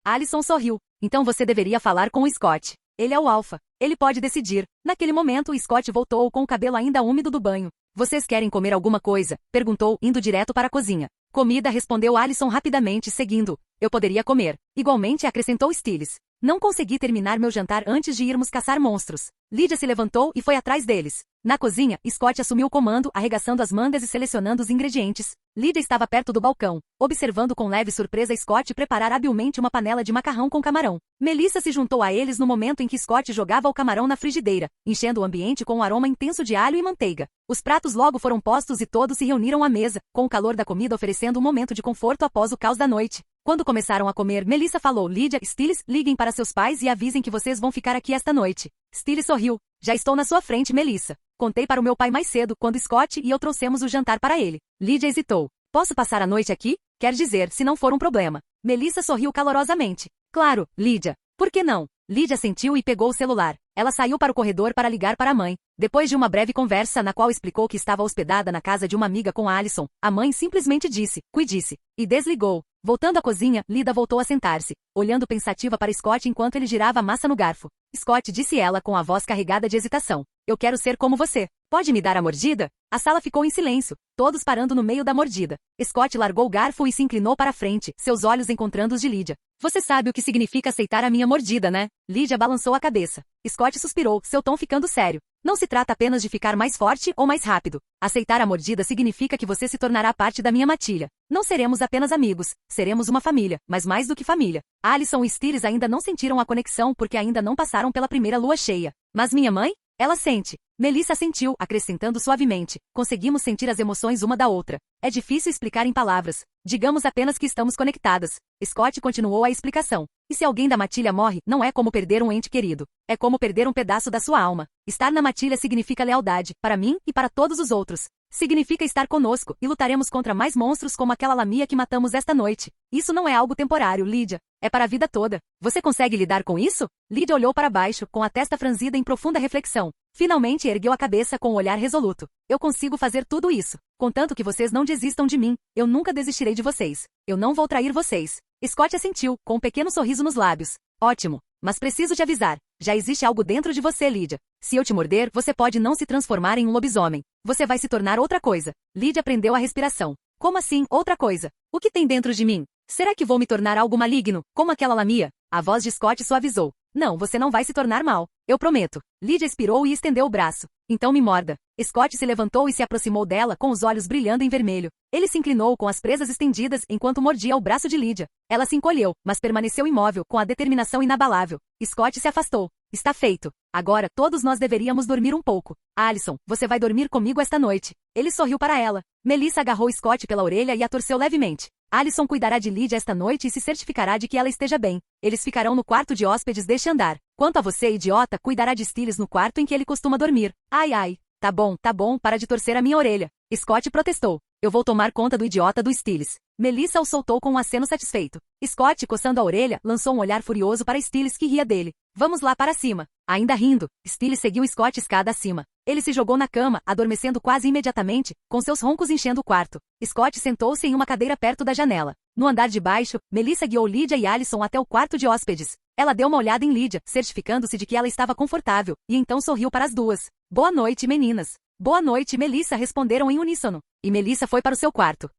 S2: Alison sorriu. Então você deveria falar com o Scott. Ele é o alfa. Ele pode decidir. Naquele momento, Scott voltou com o cabelo ainda úmido do banho. Vocês querem comer alguma coisa? Perguntou, indo direto para a cozinha. Comida, respondeu Alison rapidamente, seguindo. Eu poderia comer. Igualmente acrescentou Stiles. Não consegui terminar meu jantar antes de irmos caçar monstros. Lydia se levantou e foi atrás deles. Na cozinha, Scott assumiu o comando, arregaçando as mangas e selecionando os ingredientes. Lydia estava perto do balcão, observando com leve surpresa Scott preparar habilmente uma panela de macarrão com camarão. Melissa se juntou a eles no momento em que Scott jogava o camarão na frigideira, enchendo o ambiente com um aroma intenso de alho e manteiga. Os pratos logo foram postos e todos se reuniram à mesa, com o calor da comida oferecendo um momento de conforto após o caos da noite. Quando começaram a comer, Melissa falou: Lydia, Stiles, liguem para seus pais e avisem que vocês vão ficar aqui esta noite. Stiles sorriu. Já estou na sua frente, Melissa. Contei para o meu pai mais cedo, quando Scott e eu trouxemos o jantar para ele. Lydia hesitou. Posso passar a noite aqui? Quer dizer, se não for um problema. Melissa sorriu calorosamente. Claro, Lydia. Por que não? Lydia assentiu e pegou o celular. Ela saiu para o corredor para ligar para a mãe. Depois de uma breve conversa na qual explicou que estava hospedada na casa de uma amiga com Alison, a mãe simplesmente disse, cuide-se, e desligou. Voltando à cozinha, Lydia voltou a sentar-se, olhando pensativa para Scott enquanto ele girava a massa no garfo. Scott, disse ela com a voz carregada de hesitação. Eu quero ser como você. Pode me dar a mordida? A sala ficou em silêncio, todos parando no meio da mordida. Scott largou o garfo e se inclinou para a frente, seus olhos encontrando os de Lydia. Você sabe o que significa aceitar a minha mordida, né? Lydia balançou a cabeça. Scott suspirou, seu tom ficando sério. Não se trata apenas de ficar mais forte ou mais rápido. Aceitar a mordida significa que você se tornará parte da minha matilha. Não seremos apenas amigos, seremos uma família, mas mais do que família. Alison e Stiles ainda não sentiram a conexão porque ainda não passaram pela primeira lua cheia. Mas minha mãe? Ela sente. Melissa sentiu, acrescentando suavemente. Conseguimos sentir as emoções uma da outra. É difícil explicar em palavras. Digamos apenas que estamos conectadas. Scott continuou a explicação. E se alguém da matilha morre, não é como perder um ente querido. É como perder um pedaço da sua alma. Estar na matilha significa lealdade, para mim e para todos os outros. Significa estar conosco, e lutaremos contra mais monstros como aquela lamia que matamos esta noite. Isso não é algo temporário, Lydia. É para a vida toda. Você consegue lidar com isso? Lydia olhou para baixo, com a testa franzida em profunda reflexão. Finalmente ergueu a cabeça com um olhar resoluto. Eu consigo fazer tudo isso. Contanto que vocês não desistam de mim, eu nunca desistirei de vocês. Eu não vou trair vocês. Scott assentiu, com um pequeno sorriso nos lábios. Ótimo. Mas preciso te avisar. Já existe algo dentro de você, Lydia. Se eu te morder, você pode não se transformar em um lobisomem. Você vai se tornar outra coisa. Lydia prendeu a respiração. Como assim, outra coisa? O que tem dentro de mim? Será que vou me tornar algo maligno, como aquela lamia? A voz de Scott suavizou. Não, você não vai se tornar mal. Eu prometo. Lydia expirou e estendeu o braço. Então me morda. Scott se levantou e se aproximou dela com os olhos brilhando em vermelho. Ele se inclinou com as presas estendidas enquanto mordia o braço de Lydia. Ela se encolheu, mas permaneceu imóvel, com a determinação inabalável. Scott se afastou. Está feito. Agora todos nós deveríamos dormir um pouco. Alison, você vai dormir comigo esta noite. Ele sorriu para ela. Melissa agarrou Scott pela orelha e a torceu levemente. Alison cuidará de Lydia esta noite e se certificará de que ela esteja bem. Eles ficarão no quarto de hóspedes deste andar. Quanto a você, idiota, cuidará de Stiles no quarto em que ele costuma dormir. Ai, ai. Tá bom, para de torcer a minha orelha. Scott protestou. Eu vou tomar conta do idiota do Stiles. Melissa o soltou com um aceno satisfeito. Scott, coçando a orelha, lançou um olhar furioso para Stiles que ria dele. Vamos lá para cima. Ainda rindo, Stiles seguiu Scott escada acima. Ele se jogou na cama, adormecendo quase imediatamente, com seus roncos enchendo o quarto. Scott sentou-se em uma cadeira perto da janela. No andar de baixo, Melissa guiou Lydia e Alison até o quarto de hóspedes. Ela deu uma olhada em Lydia, certificando-se de que ela estava confortável, e então sorriu para as duas. Boa noite, meninas. Boa noite, Melissa, responderam em uníssono. E Melissa foi para o seu quarto.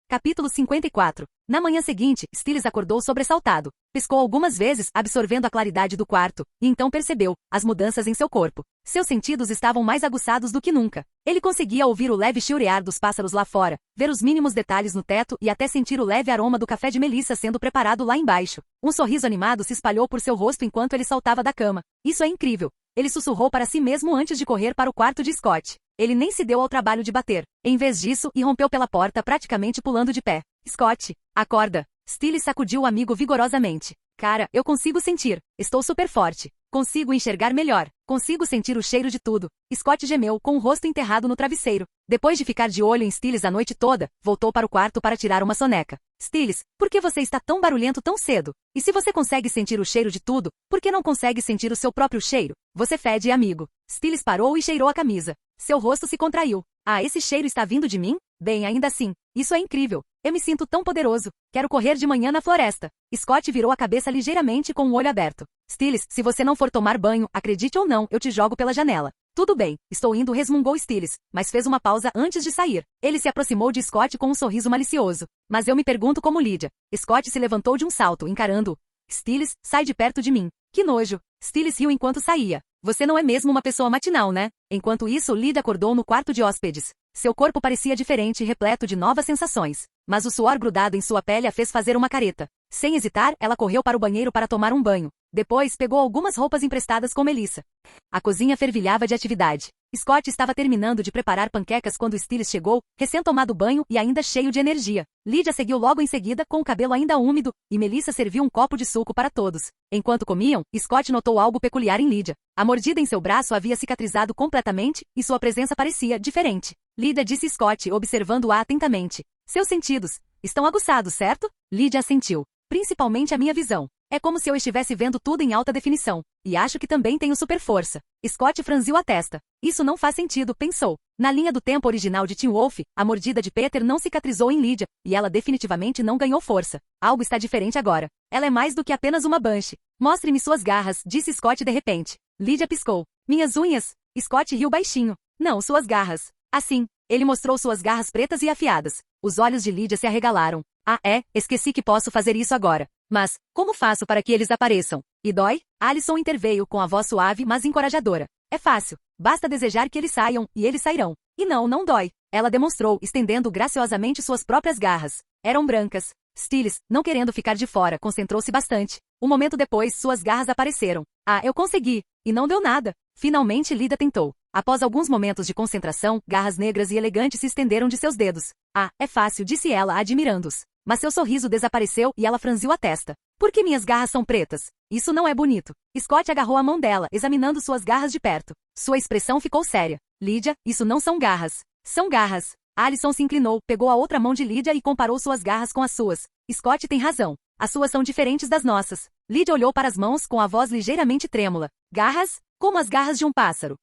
S2: Capítulo 54. Na manhã seguinte, Stiles acordou sobressaltado. Piscou algumas vezes, absorvendo a claridade do quarto, e então percebeu as mudanças em seu corpo. Seus sentidos estavam mais aguçados do que nunca. Ele conseguia ouvir o leve chilrear dos pássaros lá fora, ver os mínimos detalhes no teto e até sentir o leve aroma do café de Melissa sendo preparado lá embaixo. Um sorriso animado se espalhou por seu rosto enquanto ele saltava da cama. Isso é incrível. Ele sussurrou para si mesmo antes de correr para o quarto de Scott. Ele nem se deu ao trabalho de bater. Em vez disso, irrompeu pela porta praticamente pulando de pé. Scott, acorda. Stiles sacudiu o amigo vigorosamente. Cara, eu consigo sentir. Estou super forte. Consigo enxergar melhor. Consigo sentir o cheiro de tudo. Scott gemeu, com o rosto enterrado no travesseiro. Depois de ficar de olho em Stiles a noite toda, voltou para o quarto para tirar uma soneca. Stiles, por que você está tão barulhento tão cedo? E se você consegue sentir o cheiro de tudo, por que não consegue sentir o seu próprio cheiro? Você fede, amigo. Stiles parou e cheirou a camisa. Seu rosto se contraiu. Ah, esse cheiro está vindo de mim? Bem, ainda assim, isso é incrível. Eu me sinto tão poderoso. Quero correr de manhã na floresta. Scott virou a cabeça ligeiramente com o olho aberto. Stiles, se você não for tomar banho, acredite ou não, eu te jogo pela janela. Tudo bem, estou indo, resmungou Stiles, mas fez uma pausa antes de sair. Ele se aproximou de Scott com um sorriso malicioso. Mas eu me pergunto como Lydia. Scott se levantou de um salto, encarando-o. Stiles, sai de perto de mim. Que nojo. Stiles riu enquanto saía. Você não é mesmo uma pessoa matinal, né? Enquanto isso, Lydia acordou no quarto de hóspedes. Seu corpo parecia diferente e repleto de novas sensações. Mas o suor grudado em sua pele a fez fazer uma careta. Sem hesitar, ela correu para o banheiro para tomar um banho. Depois, pegou algumas roupas emprestadas com Melissa. A cozinha fervilhava de atividade. Scott estava terminando de preparar panquecas quando Stiles chegou, recém-tomado banho e ainda cheio de energia. Lydia seguiu logo em seguida, com o cabelo ainda úmido, e Melissa serviu um copo de suco para todos. Enquanto comiam, Scott notou algo peculiar em Lydia. A mordida em seu braço havia cicatrizado completamente, e sua presença parecia diferente. Lydia disse Scott, observando-a atentamente. Seus sentidos estão aguçados, certo? Lydia assentiu. Principalmente a minha visão. É como se eu estivesse vendo tudo em alta definição. E acho que também tenho super força. Scott franziu a testa. Isso não faz sentido, pensou. Na linha do tempo original de Teen Wolf, a mordida de Peter não cicatrizou em Lydia, e ela definitivamente não ganhou força. Algo está diferente agora. Ela é mais do que apenas uma Banshee. Mostre-me suas garras, disse Scott de repente. Lydia piscou. Minhas unhas? Scott riu baixinho. Não, suas garras. Assim, ele mostrou suas garras pretas e afiadas. Os olhos de Lydia se arregalaram. Ah, esqueci que posso fazer isso agora. Mas, como faço para que eles apareçam? E dói? Alison interveio com a voz suave mas encorajadora. É fácil. Basta desejar que eles saiam, e eles sairão. E não dói. Ela demonstrou, estendendo graciosamente suas próprias garras. Eram brancas. Stiles, não querendo ficar de fora, concentrou-se bastante. Um momento depois, suas garras apareceram. Ah, eu consegui. E não deu nada. Finalmente Lydia tentou. Após alguns momentos de concentração, garras negras e elegantes se estenderam de seus dedos. Ah, é fácil, disse ela, admirando-os. mas seu sorriso desapareceu e ela franziu a testa. Por que minhas garras são pretas? Isso não é bonito. Scott agarrou a mão dela, examinando suas garras de perto. Sua expressão ficou séria. Lydia, isso não são garras. São garras. Allison se inclinou, pegou a outra mão de Lydia e comparou suas garras com as suas. Scott tem razão. As suas são diferentes das nossas. Lydia olhou para as mãos com a voz ligeiramente trêmula. Garras? Como as garras de um pássaro.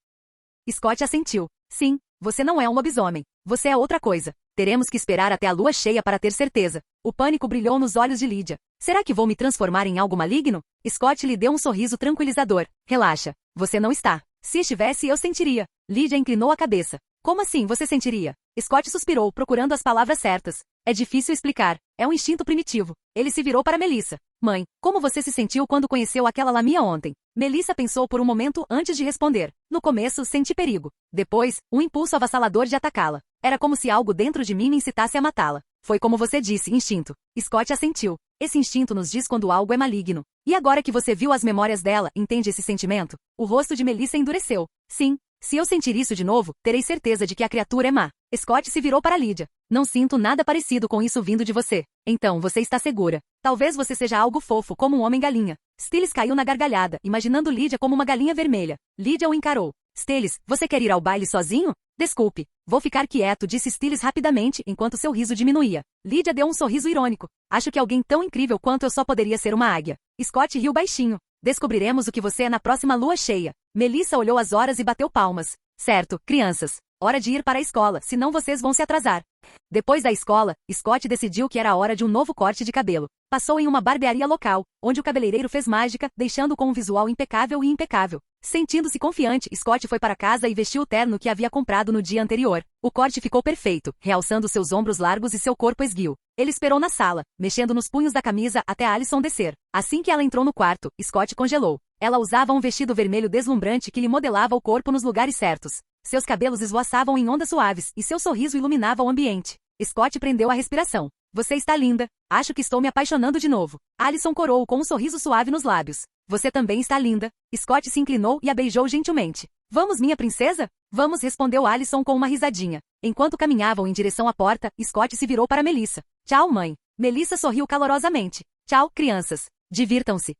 S2: Scott assentiu. Sim, você não é um lobisomem. Você é outra coisa. Teremos que esperar até a lua cheia para ter certeza. O pânico brilhou nos olhos de Lydia. Será que vou me transformar em algo maligno? Scott lhe deu um sorriso tranquilizador. Relaxa. Você não está. Se estivesse, eu sentiria. Lydia inclinou a cabeça. Como assim você sentiria? Scott suspirou, procurando as palavras certas. É difícil explicar. É um instinto primitivo. Ele se virou para Melissa. Mãe, como você se sentiu quando conheceu aquela Lamia ontem? Melissa pensou por um momento antes de responder. No começo, senti perigo. Depois, um impulso avassalador de atacá-la. Era como se algo dentro de mim me incitasse a matá-la. Foi como você disse, instinto. Scott assentiu. Esse instinto nos diz quando algo é maligno. E agora que você viu as memórias dela, entende esse sentimento? O rosto de Melissa endureceu. Sim. Se eu sentir isso de novo, terei certeza de que a criatura é má. Scott se virou para Lydia. Não sinto nada parecido com isso vindo de você. Então, você está segura. Talvez você seja algo fofo, como um homem-galinha. Stiles caiu na gargalhada, imaginando Lydia como uma galinha vermelha. Lydia o encarou. Stiles, você quer ir ao baile sozinho? Desculpe. Vou ficar quieto, disse Stiles rapidamente, enquanto seu riso diminuía. Lydia deu um sorriso irônico. Acho que alguém tão incrível quanto eu só poderia ser uma águia. Scott riu baixinho. Descobriremos o que você é na próxima lua cheia. Melissa olhou as horas e bateu palmas. Certo, crianças. Hora de ir para a escola, senão vocês vão se atrasar. Depois da escola, Scott decidiu que era a hora de um novo corte de cabelo. Passou em uma barbearia local, onde o cabeleireiro fez mágica, deixando com um visual impecável e impecável. Sentindo-se confiante, Scott foi para casa e vestiu o terno que havia comprado no dia anterior. O corte ficou perfeito, realçando seus ombros largos e seu corpo esguio. Ele esperou na sala, mexendo nos punhos da camisa até Allison descer. Assim que ela entrou no quarto, Scott congelou. Ela usava um vestido vermelho deslumbrante que lhe modelava o corpo nos lugares certos. Seus cabelos esvoaçavam em ondas suaves e seu sorriso iluminava o ambiente. Scott prendeu a respiração. Você está linda. Acho que estou me apaixonando de novo. Allison corou com um sorriso suave nos lábios. Você também está linda. Scott se inclinou e a beijou gentilmente. Vamos, minha princesa? Vamos, respondeu Allison com uma risadinha. Enquanto caminhavam em direção à porta, Scott se virou para Melissa. Tchau, mãe. Melissa sorriu calorosamente. Tchau, crianças. Divirtam-se.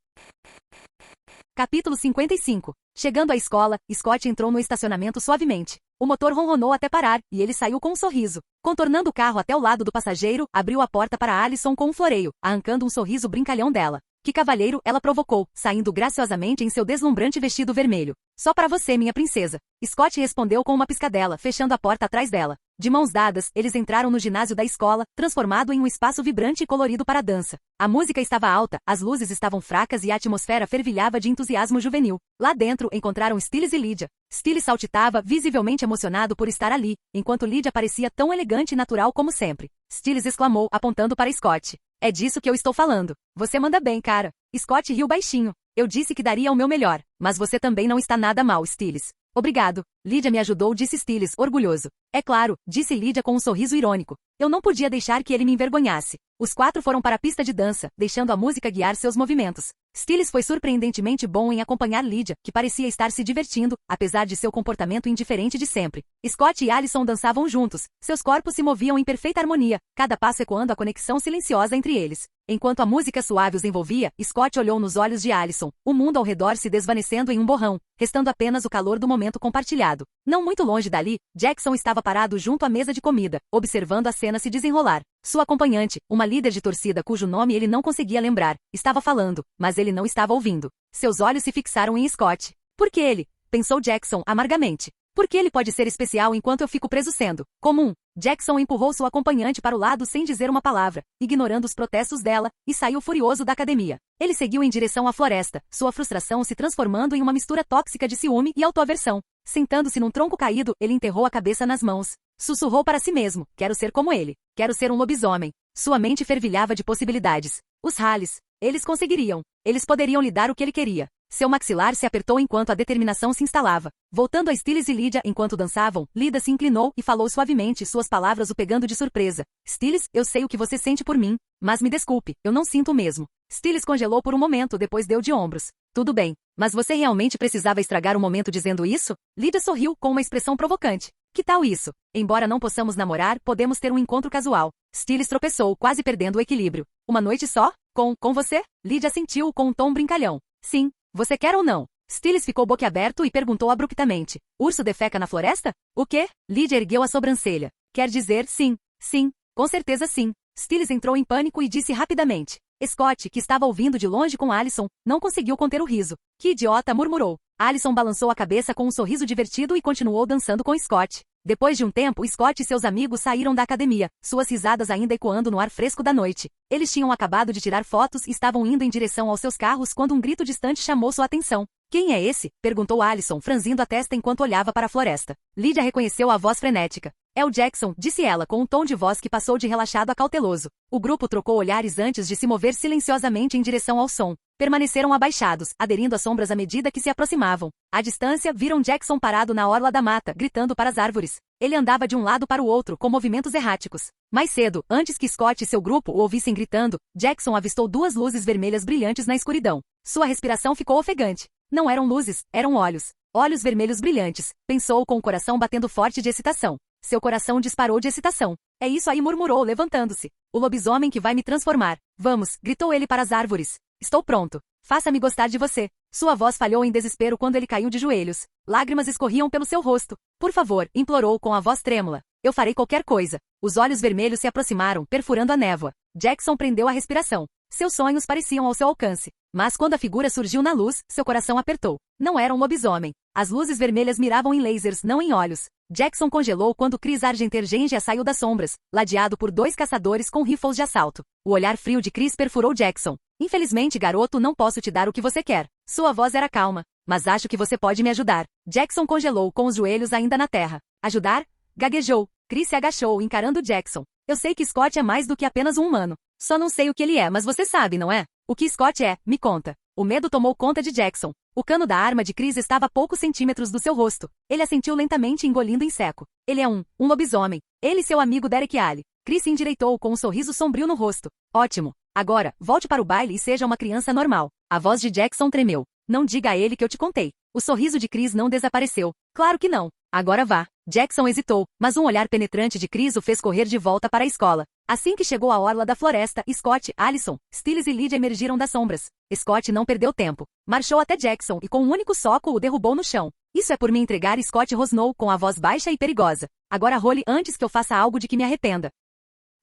S2: Capítulo 55. Chegando à escola, Scott entrou no estacionamento suavemente. O motor ronronou até parar, e ele saiu com um sorriso. Contornando o carro até o lado do passageiro, abriu a porta para Allison com um floreio, arrancando um sorriso brincalhão dela. Que cavalheiro, ela provocou, saindo graciosamente em seu deslumbrante vestido vermelho. Só para você, minha princesa. Scott respondeu com uma piscadela, fechando a porta atrás dela. De mãos dadas, eles entraram no ginásio da escola, transformado em um espaço vibrante e colorido para a dança. A música estava alta, as luzes estavam fracas e a atmosfera fervilhava de entusiasmo juvenil. Lá dentro, encontraram Stiles e Lydia. Stiles saltitava, visivelmente emocionado por estar ali, enquanto Lydia parecia tão elegante e natural como sempre. Stiles exclamou, apontando para Scott. É disso que eu estou falando. Você manda bem, cara. Scott riu baixinho. Eu disse que daria o meu melhor. Mas você também não está nada mal, Stiles. Obrigado. Lydia me ajudou, disse Stiles, orgulhoso. É claro, disse Lydia com um sorriso irônico. Eu não podia deixar que ele me envergonhasse. Os quatro foram para a pista de dança, deixando a música guiar seus movimentos. Stiles foi surpreendentemente bom em acompanhar Lydia, que parecia estar se divertindo, apesar de seu comportamento indiferente de sempre. Scott e Allison dançavam juntos. Seus corpos se moviam em perfeita harmonia, cada passo ecoando a conexão silenciosa entre eles. Enquanto a música suave os envolvia, Scott olhou nos olhos de Allison, o mundo ao redor se desvanecendo em um borrão, restando apenas o calor do momento compartilhado. Não muito longe dali, Jackson estava parado junto à mesa de comida, observando a cena se desenrolar. Sua acompanhante, uma líder de torcida cujo nome ele não conseguia lembrar, estava falando, mas ele não estava ouvindo. Seus olhos se fixaram em Scott. Por que ele? Pensou Jackson amargamente. Por que ele pode ser especial enquanto eu fico preso sendo comum? Jackson empurrou sua acompanhante para o lado sem dizer uma palavra, ignorando os protestos dela, e saiu furioso da academia. Ele seguiu em direção à floresta, sua frustração se transformando em uma mistura tóxica de ciúme e autoaversão. Sentando-se num tronco caído, ele enterrou a cabeça nas mãos. Sussurrou para si mesmo, quero ser como ele. Quero ser um lobisomem. Sua mente fervilhava de possibilidades. Os Halles. Eles conseguiriam. Eles poderiam lhe dar o que ele queria. Seu maxilar se apertou enquanto a determinação se instalava. Voltando a Stiles e Lydia enquanto dançavam, Lydia se inclinou e falou suavemente, suas palavras o pegando de surpresa. Stiles, eu sei o que você sente por mim, mas me desculpe, eu não sinto o mesmo. Stiles congelou por um momento, depois deu de ombros. Tudo bem, mas você realmente precisava estragar o momento dizendo isso? Lydia sorriu com uma expressão provocante. Que tal isso? Embora não possamos namorar, podemos ter um encontro casual. Stiles tropeçou, quase perdendo o equilíbrio. Uma noite só? Com você? Lydia assentiu com um tom brincalhão. Sim. Você quer ou não? Stiles ficou boquiaberto e perguntou abruptamente. Urso defeca na floresta? O quê? Lydia ergueu a sobrancelha. Quer dizer sim. Sim. Com certeza sim. Stiles entrou em pânico e disse rapidamente. Scott, que estava ouvindo de longe com Allison, não conseguiu conter o riso. Que idiota, murmurou. Allison balançou a cabeça com um sorriso divertido e continuou dançando com Scott. Depois de um tempo, Scott e seus amigos saíram da academia, suas risadas ainda ecoando no ar fresco da noite. Eles tinham acabado de tirar fotos e estavam indo em direção aos seus carros quando um grito distante chamou sua atenção. Quem é esse? Perguntou Allison, franzindo a testa enquanto olhava para a floresta. Lydia reconheceu a voz frenética. É o Jackson, disse ela com um tom de voz que passou de relaxado a cauteloso. O grupo trocou olhares antes de se mover silenciosamente em direção ao som. Permaneceram abaixados, aderindo às sombras à medida que se aproximavam. À distância, viram Jackson parado na orla da mata, gritando para as árvores. Ele andava de um lado para o outro, com movimentos erráticos. Mais cedo, antes que Scott e seu grupo o ouvissem gritando, Jackson avistou duas luzes vermelhas brilhantes na escuridão. Sua respiração ficou ofegante. Não eram luzes, eram olhos. Olhos vermelhos brilhantes, pensou com o coração batendo forte de excitação. Seu coração disparou de excitação. É isso aí, murmurou, levantando-se. O lobisomem que vai me transformar. Vamos, gritou ele para as árvores. Estou pronto. Faça-me gostar de você. Sua voz falhou em desespero quando ele caiu de joelhos. Lágrimas escorriam pelo seu rosto. Por favor, implorou com a voz trêmula. Eu farei qualquer coisa. Os olhos vermelhos se aproximaram, perfurando a névoa. Jackson prendeu a respiração. Seus sonhos pareciam ao seu alcance. Mas quando a figura surgiu na luz, seu coração apertou. Não era um lobisomem. As luzes vermelhas miravam em lasers, não em olhos. Jackson congelou quando Chris Argenter Genja saiu das sombras, ladeado por dois caçadores com rifles de assalto. O olhar frio de Chris perfurou Jackson. Infelizmente, garoto, não posso te dar o que você quer. Sua voz era calma. Mas acho que você pode me ajudar. Jackson congelou com os joelhos ainda na terra. Ajudar? Gaguejou. Chris se agachou, encarando Jackson. Eu sei que Scott é mais do que apenas um humano. Só não sei o que ele é, mas você sabe, não é? O que Scott é, me conta. O medo tomou conta de Jackson. O cano da arma de Chris estava a poucos centímetros do seu rosto. Ele assentiu lentamente, engolindo em seco. Ele é um lobisomem. Ele e seu amigo Derek Ali. Chris se endireitou com um sorriso sombrio no rosto. Ótimo. Agora, volte para o baile e seja uma criança normal. A voz de Jackson tremeu. Não diga a ele que eu te contei. O sorriso de Chris não desapareceu. Claro que não. Agora vá. Jackson hesitou, mas um olhar penetrante de Chris o fez correr de volta para a escola. Assim que chegou à orla da floresta, Scott, Allison, Stiles e Lydia emergiram das sombras. Scott não perdeu tempo. Marchou até Jackson e com um único soco o derrubou no chão. Isso é por me entregar, Scott rosnou com a voz baixa e perigosa. Agora role antes que eu faça algo de que me arrependa.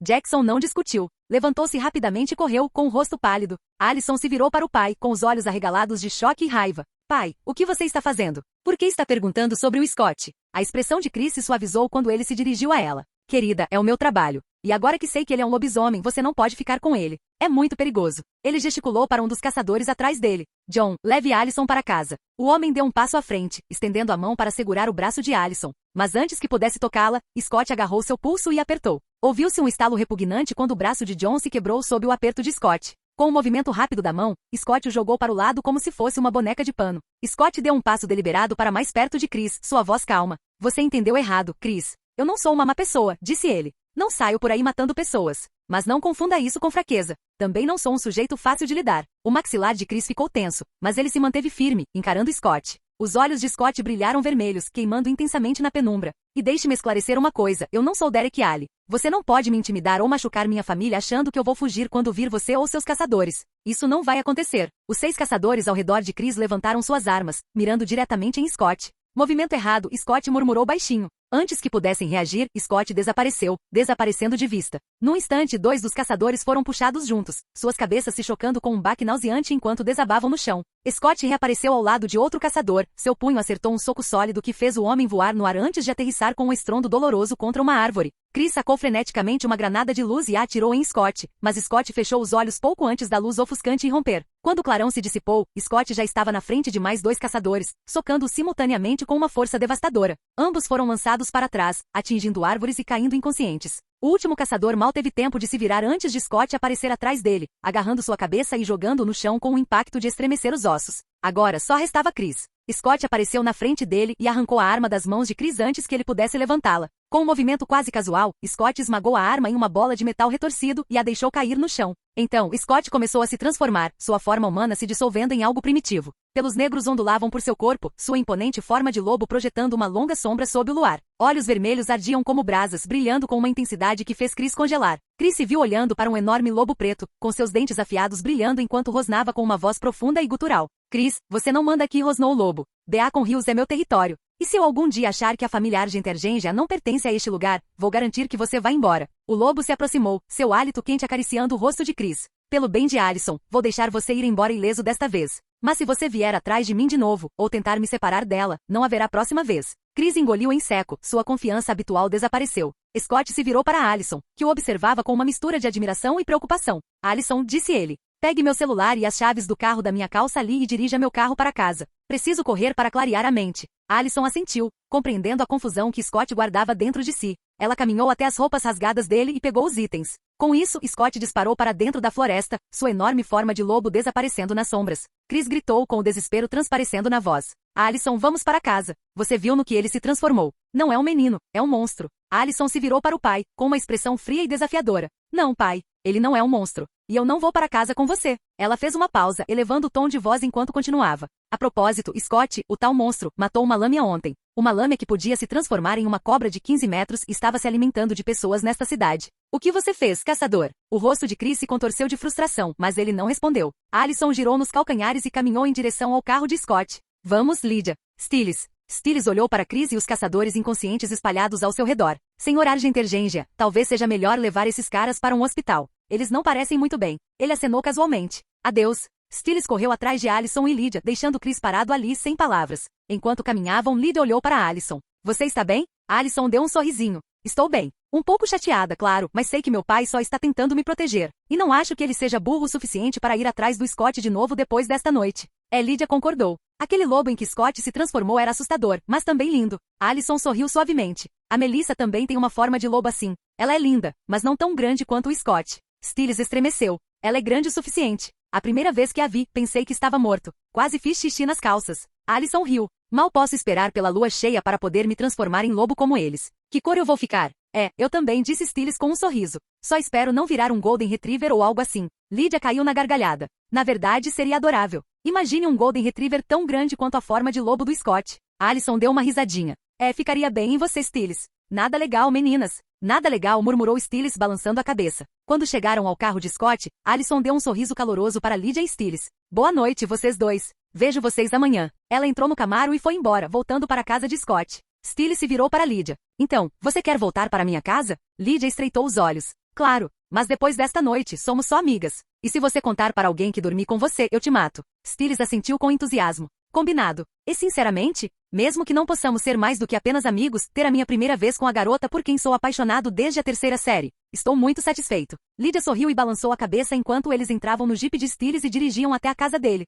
S2: Jackson não discutiu. Levantou-se rapidamente e correu, com o rosto pálido. Allison se virou para o pai, com os olhos arregalados de choque e raiva. Pai, o que você está fazendo? Por que está perguntando sobre o Scott? A expressão de Chris se suavizou quando ele se dirigiu a ela. Querida, é o meu trabalho. E agora que sei que ele é um lobisomem, você não pode ficar com ele. É muito perigoso. Ele gesticulou para um dos caçadores atrás dele. John, leve Allison para casa. O homem deu um passo à frente, estendendo a mão para segurar o braço de Allison. Mas antes que pudesse tocá-la, Scott agarrou seu pulso e apertou. Ouviu-se um estalo repugnante quando o braço de John se quebrou sob o aperto de Scott. Com um movimento rápido da mão, Scott o jogou para o lado como se fosse uma boneca de pano. Scott deu um passo deliberado para mais perto de Chris, sua voz calma. Você entendeu errado, Chris. Eu não sou uma má pessoa, disse ele. Não saio por aí matando pessoas. Mas não confunda isso com fraqueza. Também não sou um sujeito fácil de lidar. O maxilar de Chris ficou tenso, mas ele se manteve firme, encarando Scott. Os olhos de Scott brilharam vermelhos, queimando intensamente na penumbra. E deixe-me esclarecer uma coisa, eu não sou Derek Ali. Você não pode me intimidar ou machucar minha família achando que eu vou fugir quando vir você ou seus caçadores. Isso não vai acontecer. Os 6 caçadores ao redor de Chris levantaram suas armas, mirando diretamente em Scott. Movimento errado, Scott murmurou baixinho. Antes que pudessem reagir, Scott desapareceu, desaparecendo de vista. Num instante, 2 dos caçadores foram puxados juntos, suas cabeças se chocando com um baque nauseante enquanto desabavam no chão. Scott reapareceu ao lado de outro caçador, seu punho acertou um soco sólido que fez o homem voar no ar antes de aterrissar com um estrondo doloroso contra uma árvore. Chris sacou freneticamente uma granada de luz e a atirou em Scott, mas Scott fechou os olhos pouco antes da luz ofuscante irromper. Quando o clarão se dissipou, Scott já estava na frente de mais 2 caçadores, socando-os simultaneamente com uma força devastadora. Ambos foram lançados para trás, atingindo árvores e caindo inconscientes. O último caçador mal teve tempo de se virar antes de Scott aparecer atrás dele, agarrando sua cabeça e jogando-o no chão com o impacto de estremecer os ossos. Agora só restava Chris. Scott apareceu na frente dele e arrancou a arma das mãos de Chris antes que ele pudesse levantá-la. Com um movimento quase casual, Scott esmagou a arma em uma bola de metal retorcido e a deixou cair no chão. Então, Scott começou a se transformar, sua forma humana se dissolvendo em algo primitivo. Pelos negros ondulavam por seu corpo, sua imponente forma de lobo projetando uma longa sombra sob o luar. Olhos vermelhos ardiam como brasas, brilhando com uma intensidade que fez Chris congelar. Chris se viu olhando para um enorme lobo preto, com seus dentes afiados brilhando enquanto rosnava com uma voz profunda e gutural. Chris, você não manda aqui, rosnou o lobo. Beacon Hills é meu território. E se eu algum dia achar que a família Argentergenja não pertence a este lugar, vou garantir que você vai embora. O lobo se aproximou, seu hálito quente acariciando o rosto de Chris. Pelo bem de Alison, vou deixar você ir embora ileso desta vez. Mas se você vier atrás de mim de novo, ou tentar me separar dela, não haverá próxima vez. Chris engoliu em seco, sua confiança habitual desapareceu. Scott se virou para Alison, que o observava com uma mistura de admiração e preocupação. Alison, disse ele. Pegue meu celular e as chaves do carro da minha calça ali e dirija meu carro para casa. Preciso correr para clarear a mente. Alison assentiu, compreendendo a confusão que Scott guardava dentro de si. Ela caminhou até as roupas rasgadas dele e pegou os itens. Com isso, Scott disparou para dentro da floresta, sua enorme forma de lobo desaparecendo nas sombras. Chris gritou com o desespero transparecendo na voz. Alison, vamos para casa. Você viu no que ele se transformou. Não é um menino, é um monstro. Alison se virou para o pai, com uma expressão fria e desafiadora. Não, pai. Ele não é um monstro. E eu não vou para casa com você. Ela fez uma pausa, elevando o tom de voz enquanto continuava. A propósito, Scott, o tal monstro, matou uma lâmia ontem. Uma lâmia que podia se transformar em uma cobra de 15 metros e estava se alimentando de pessoas nesta cidade. O que você fez, caçador? O rosto de Chris se contorceu de frustração, mas ele não respondeu. Alison girou nos calcanhares e caminhou em direção ao carro de Scott. Vamos, Lydia. Stiles. Stiles olhou para Chris e os caçadores inconscientes espalhados ao seu redor. Senhor Argentergenja, talvez seja melhor levar esses caras para um hospital. Eles não parecem muito bem. Ele acenou casualmente. Adeus. Stiles correu atrás de Alison e Lydia, deixando Chris parado ali sem palavras. Enquanto caminhavam, Lydia olhou para Alison. Você está bem? Alison deu um sorrisinho. Estou bem. Um pouco chateada, claro, mas sei que meu pai só está tentando me proteger. E não acho que ele seja burro o suficiente para ir atrás do Scott de novo depois desta noite. Lydia concordou. Aquele lobo em que Scott se transformou era assustador, mas também lindo. Alison sorriu suavemente. A Melissa também tem uma forma de lobo assim. Ela é linda, mas não tão grande quanto o Scott. Stiles estremeceu. Ela é grande o suficiente. A primeira vez que a vi, pensei que estava morto. Quase fiz xixi nas calças. Alison riu. Mal posso esperar pela lua cheia para poder me transformar em lobo como eles. Que cor eu vou ficar? Eu também, disse Stiles com um sorriso. Só espero não virar um Golden Retriever ou algo assim. Lydia caiu na gargalhada. Na verdade, seria adorável. Imagine um Golden Retriever tão grande quanto a forma de lobo do Scott. Alison deu uma risadinha. Ficaria bem em você, Stiles. Nada legal, meninas. Nada legal, murmurou Stiles balançando a cabeça. Quando chegaram ao carro de Scott, Alison deu um sorriso caloroso para Lydia e Stiles. Boa noite, vocês dois. Vejo vocês amanhã. Ela entrou no Camaro e foi embora, voltando para a casa de Scott. Stiles se virou para Lydia. Então, você quer voltar para minha casa? Lydia estreitou os olhos. Claro, mas depois desta noite, somos só amigas. E se você contar para alguém que dormi com você, eu te mato. Stiles assentiu com entusiasmo. Combinado. E sinceramente, mesmo que não possamos ser mais do que apenas amigos, ter a minha primeira vez com a garota por quem sou apaixonado desde a terceira série. Estou muito satisfeito. Lydia sorriu e balançou a cabeça enquanto eles entravam no Jeep de Stiles e dirigiam até a casa dele.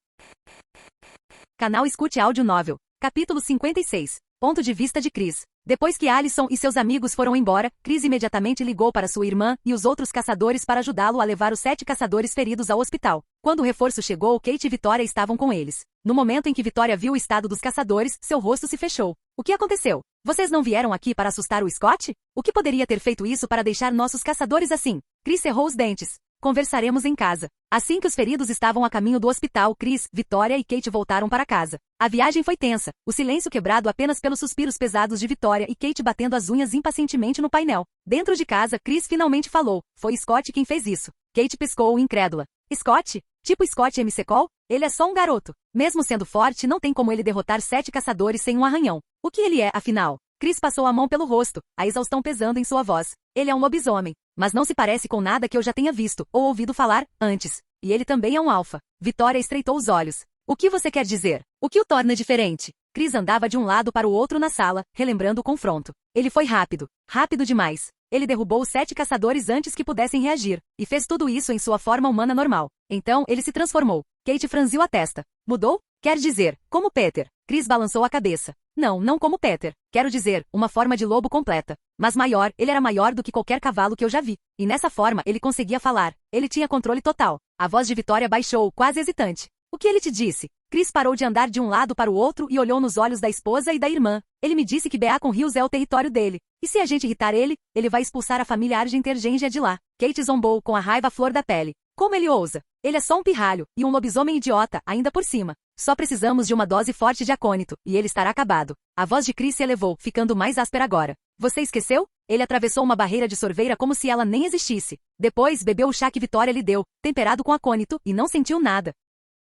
S2: Canal Escute Áudio Novel. Capítulo 56. Ponto de vista de Chris. Depois que Alison e seus amigos foram embora, Chris imediatamente ligou para sua irmã e os outros caçadores para ajudá-lo a levar os 7 caçadores feridos ao hospital. Quando o reforço chegou, Kate e Vitória estavam com eles. No momento em que Vitória viu o estado dos caçadores, seu rosto se fechou. O que aconteceu? Vocês não vieram aqui para assustar o Scott? O que poderia ter feito isso para deixar nossos caçadores assim? Chris cerrou os dentes. Conversaremos em casa. Assim que os feridos estavam a caminho do hospital, Chris, Vitória e Kate voltaram para casa. A viagem foi tensa, o silêncio quebrado apenas pelos suspiros pesados de Vitória e Kate batendo as unhas impacientemente no painel. Dentro de casa, Chris finalmente falou. Foi Scott quem fez isso. Kate pescou, incrédula. Scott? Tipo Scott MC Cole? Ele é só um garoto. Mesmo sendo forte, não tem como ele derrotar 7 caçadores sem um arranhão. O que ele é, afinal? Chris passou a mão pelo rosto, a exaustão pesando em sua voz. Ele é um lobisomem, mas não se parece com nada que eu já tenha visto ou ouvido falar antes. E ele também é um alfa. Vitória estreitou os olhos. O que você quer dizer? O que o torna diferente? Chris andava de um lado para o outro na sala, relembrando o confronto. Ele foi rápido. Rápido demais. Ele derrubou os 7 caçadores antes que pudessem reagir, e fez tudo isso em sua forma humana normal. Então, ele se transformou. Kate franziu a testa. Mudou? Quer dizer, como Peter. Chris balançou a cabeça. Não como Peter. Quero dizer, uma forma de lobo completa. Mas maior, ele era maior do que qualquer cavalo que eu já vi. E nessa forma, ele conseguia falar. Ele tinha controle total. A voz de Vitória baixou, quase hesitante. O que ele te disse? Chris parou de andar de um lado para o outro e olhou nos olhos da esposa e da irmã. Ele me disse que Beacon Hills é o território dele. E se a gente irritar ele, ele vai expulsar a família Argenter-Gengea de lá. Kate zombou com a raiva à flor da pele. Como ele ousa? Ele é só um pirralho, e um lobisomem idiota, ainda por cima. Só precisamos de uma dose forte de acônito, e ele estará acabado. A voz de Chris se elevou, ficando mais áspera agora. Você esqueceu? Ele atravessou uma barreira de sorveira como se ela nem existisse. Depois, bebeu o chá que Vitória lhe deu, temperado com acônito, e não sentiu nada.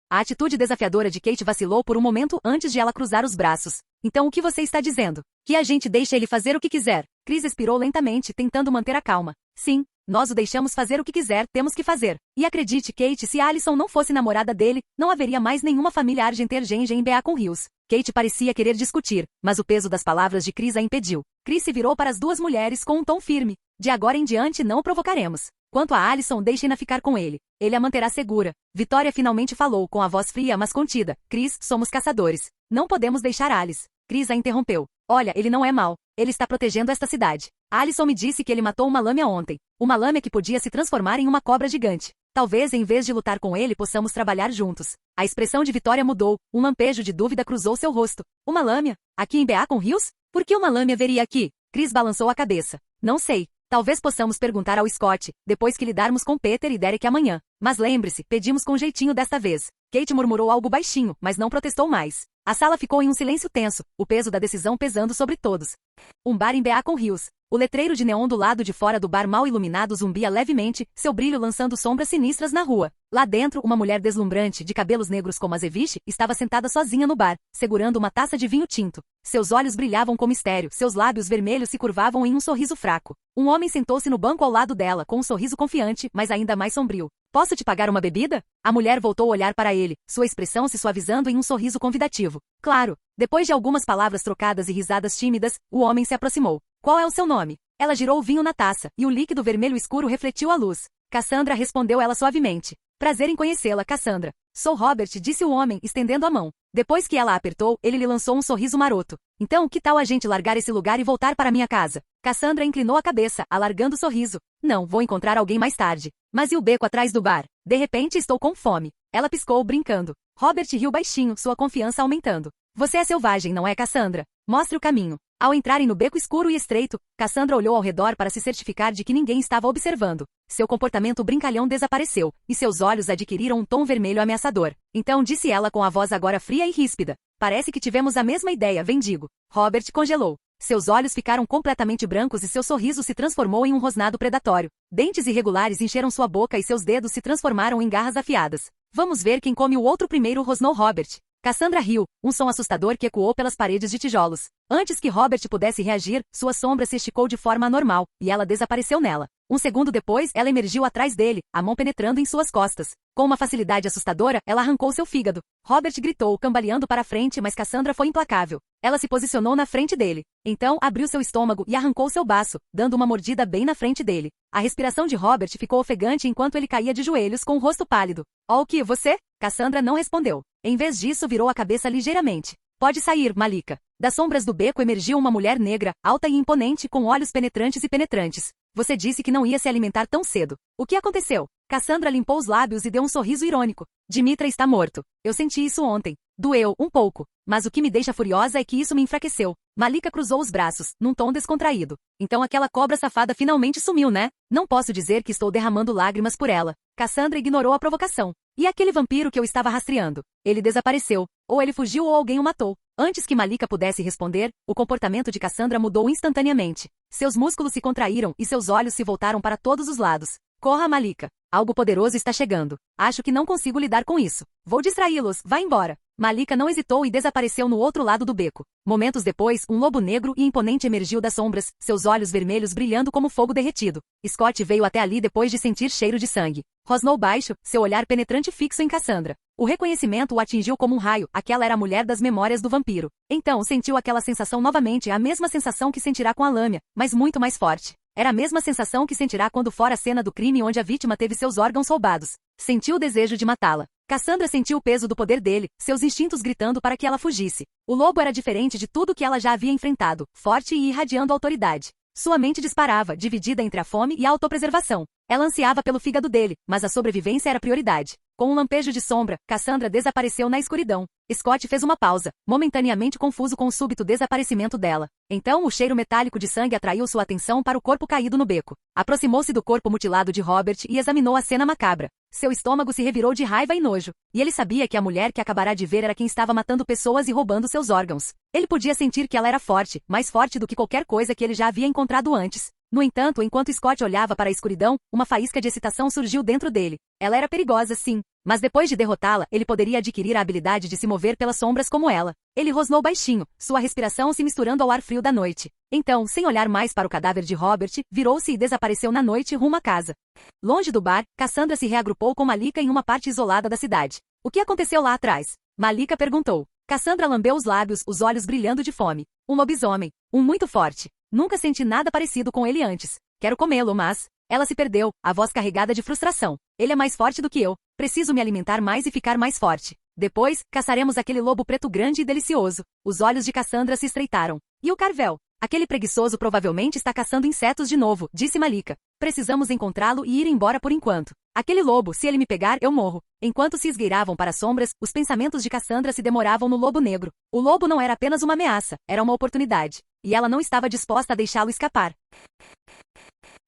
S2: A atitude desafiadora de Kate vacilou por um momento antes de ela cruzar os braços. Então o que você está dizendo? Que a gente deixa ele fazer o que quiser. Chris expirou lentamente, tentando manter a calma. Sim, nós o deixamos fazer o que quiser, temos que fazer. E acredite, Kate, se Alison não fosse namorada dele, não haveria mais nenhuma família Argenter-Gengea em Beacon Hills. Kate parecia querer discutir, mas o peso das palavras de Chris a impediu. Chris se virou para as duas mulheres com um tom firme. De agora em diante não o provocaremos. Quanto a Alison, deixem-na ficar com ele. Ele a manterá segura. Vitória finalmente falou com a voz fria mas contida. Chris, somos caçadores. Não podemos deixar Alice. Chris a interrompeu. Olha, ele não é mau. Ele está protegendo esta cidade. Alison me disse que ele matou uma lâmia ontem. Uma lâmia que podia se transformar em uma cobra gigante. Talvez em vez de lutar com ele possamos trabalhar juntos. A expressão de Vitória mudou. Um lampejo de dúvida cruzou seu rosto. Uma lâmia? Aqui em Beacon Hills? Por que uma lâmia veria aqui? Chris balançou a cabeça. Não sei. Talvez possamos perguntar ao Scott, depois que lidarmos com Peter e Derek amanhã. Mas lembre-se, pedimos com jeitinho desta vez. Kate murmurou algo baixinho, mas não protestou mais. A sala ficou em um silêncio tenso, o peso da decisão pesando sobre todos. Um bar em Beacon Hills. O letreiro de neon do lado de fora do bar mal iluminado zumbia levemente, seu brilho lançando sombras sinistras na rua. Lá dentro, uma mulher deslumbrante, de cabelos negros como azeviche, estava sentada sozinha no bar, segurando uma taça de vinho tinto. Seus olhos brilhavam com mistério, seus lábios vermelhos se curvavam em um sorriso fraco. Um homem sentou-se no banco ao lado dela, com um sorriso confiante, mas ainda mais sombrio. Posso te pagar uma bebida? A mulher voltou a olhar para ele, sua expressão se suavizando em um sorriso convidativo. Claro. Depois de algumas palavras trocadas e risadas tímidas, o homem se aproximou. Qual é o seu nome? Ela girou o vinho na taça, e o líquido vermelho escuro refletiu a luz. Cassandra, respondeu ela suavemente. Prazer em conhecê-la, Cassandra. Sou Robert, disse o homem, estendendo a mão. Depois que ela a apertou, ele lhe lançou um sorriso maroto. Então, que tal a gente largar esse lugar e voltar para minha casa? Cassandra inclinou a cabeça, alargando o sorriso. Não, vou encontrar alguém mais tarde. Mas e o beco atrás do bar? De repente estou com fome. Ela piscou, brincando. Robert riu baixinho, sua confiança aumentando. Você é selvagem, não é, Cassandra? Mostre o caminho. Ao entrarem no beco escuro e estreito, Cassandra olhou ao redor para se certificar de que ninguém estava observando. Seu comportamento brincalhão desapareceu, e seus olhos adquiriram um tom vermelho ameaçador. Então disse ela com a voz agora fria e ríspida. Parece que tivemos a mesma ideia, vendigo. Robert congelou. Seus olhos ficaram completamente brancos e seu sorriso se transformou em um rosnado predatório. Dentes irregulares encheram sua boca e seus dedos se transformaram em garras afiadas. Vamos ver quem come o outro primeiro, rosnou Robert. Cassandra riu, um som assustador que ecoou pelas paredes de tijolos. Antes que Robert pudesse reagir, sua sombra se esticou de forma anormal, e ela desapareceu nela. Um segundo depois, ela emergiu atrás dele, a mão penetrando em suas costas. Com uma facilidade assustadora, ela arrancou seu fígado. Robert gritou, cambaleando para frente, mas Cassandra foi implacável. Ela se posicionou na frente dele. Então, abriu seu estômago e arrancou seu baço, dando uma mordida bem na frente dele. A respiração de Robert ficou ofegante enquanto ele caía de joelhos com o rosto pálido. "Oh, o que, você?" Cassandra não respondeu. Em vez disso, virou a cabeça ligeiramente. "Pode sair, Malika." Das sombras do beco emergiu uma mulher negra, alta e imponente, com olhos penetrantes e penetrantes. "Você disse que não ia se alimentar tão cedo. O que aconteceu?" Cassandra limpou os lábios e deu um sorriso irônico. "Dimitra está morto. Eu senti isso ontem. Doeu, um pouco. Mas o que me deixa furiosa é que isso me enfraqueceu." Malika cruzou os braços, num tom descontraído. "Então aquela cobra safada finalmente sumiu, né? Não posso dizer que estou derramando lágrimas por ela." Cassandra ignorou a provocação. "E aquele vampiro que eu estava rastreando? Ele desapareceu. Ou ele fugiu ou alguém o matou." Antes que Malika pudesse responder, o comportamento de Cassandra mudou instantaneamente. Seus músculos se contraíram e seus olhos se voltaram para todos os lados. "Corra, Malika. Algo poderoso está chegando. Acho que não consigo lidar com isso. Vou distraí-los, vá embora." Malika não hesitou e desapareceu no outro lado do beco. Momentos depois, um lobo negro e imponente emergiu das sombras, seus olhos vermelhos brilhando como fogo derretido. Scott veio até ali depois de sentir cheiro de sangue. Rosnou baixo, seu olhar penetrante fixo em Cassandra. O reconhecimento o atingiu como um raio, aquela era a mulher das memórias do vampiro. Então sentiu aquela sensação novamente, a mesma sensação que sentirá com a lâmina, mas muito mais forte. Era a mesma sensação que sentirá quando for à cena do crime onde a vítima teve seus órgãos roubados. Sentiu o desejo de matá-la. Cassandra sentiu o peso do poder dele, seus instintos gritando para que ela fugisse. O lobo era diferente de tudo que ela já havia enfrentado, forte e irradiando autoridade. Sua mente disparava, dividida entre a fome e a autopreservação. Ela ansiava pelo fígado dele, mas a sobrevivência era prioridade. Com um lampejo de sombra, Cassandra desapareceu na escuridão. Scott fez uma pausa, momentaneamente confuso com o súbito desaparecimento dela. Então o cheiro metálico de sangue atraiu sua atenção para o corpo caído no beco. Aproximou-se do corpo mutilado de Robert e examinou a cena macabra. Seu estômago se revirou de raiva e nojo. E ele sabia que a mulher que acabará de ver era quem estava matando pessoas e roubando seus órgãos. Ele podia sentir que ela era forte, mais forte do que qualquer coisa que ele já havia encontrado antes. No entanto, enquanto Scott olhava para a escuridão, uma faísca de excitação surgiu dentro dele. Ela era perigosa, sim. Mas depois de derrotá-la, ele poderia adquirir a habilidade de se mover pelas sombras como ela. Ele rosnou baixinho, sua respiração se misturando ao ar frio da noite. Então, sem olhar mais para o cadáver de Robert, virou-se e desapareceu na noite rumo à casa. Longe do bar, Cassandra se reagrupou com Malika em uma parte isolada da cidade. O que aconteceu lá atrás? Malika perguntou. Cassandra lambeu os lábios, os olhos brilhando de fome. Um lobisomem. Um muito forte. Nunca senti nada parecido com ele antes. Quero comê-lo, mas... Ela se perdeu, a voz carregada de frustração. Ele é mais forte do que eu. Preciso me alimentar mais e ficar mais forte. Depois, caçaremos aquele lobo preto grande e delicioso. Os olhos de Cassandra se estreitaram. E o Carvel? Aquele preguiçoso provavelmente está caçando insetos de novo, disse Malika. Precisamos encontrá-lo e ir embora por enquanto. Aquele lobo, se ele me pegar, eu morro. Enquanto se esgueiravam para as sombras, os pensamentos de Cassandra se demoravam no lobo negro. O lobo não era apenas uma ameaça, era uma oportunidade. E ela não estava disposta a deixá-lo escapar.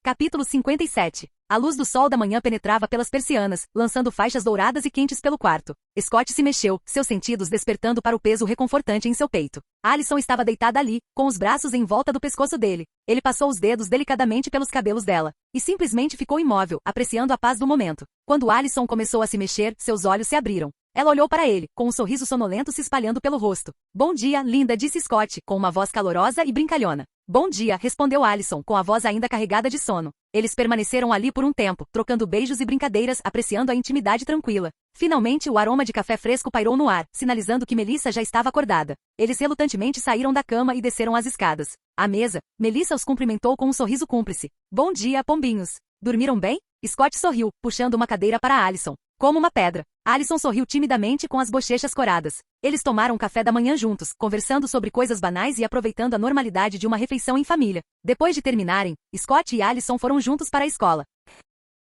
S2: Capítulo 57. A luz do sol da manhã penetrava pelas persianas, lançando faixas douradas e quentes pelo quarto. Scott se mexeu, seus sentidos despertando para o peso reconfortante em seu peito. Alison estava deitada ali, com os braços em volta do pescoço dele. Ele passou os dedos delicadamente pelos cabelos dela. E simplesmente ficou imóvel, apreciando a paz do momento. Quando Alison começou a se mexer, seus olhos se abriram. Ela olhou para ele, com um sorriso sonolento se espalhando pelo rosto. Bom dia, linda, disse Scott, com uma voz calorosa e brincalhona. Bom dia, respondeu Alison, com a voz ainda carregada de sono. Eles permaneceram ali por um tempo, trocando beijos e brincadeiras, apreciando a intimidade tranquila. Finalmente, o aroma de café fresco pairou no ar, sinalizando que Melissa já estava acordada. Eles relutantemente saíram da cama e desceram as escadas. À mesa, Melissa os cumprimentou com um sorriso cúmplice. Bom dia, pombinhos. Dormiram bem? Scott sorriu, puxando uma cadeira para Alison. Como uma pedra. Alison sorriu timidamente com as bochechas coradas. Eles tomaram café da manhã juntos, conversando sobre coisas banais e aproveitando a normalidade de uma refeição em família. Depois de terminarem, Scott e Alison foram juntos para a escola.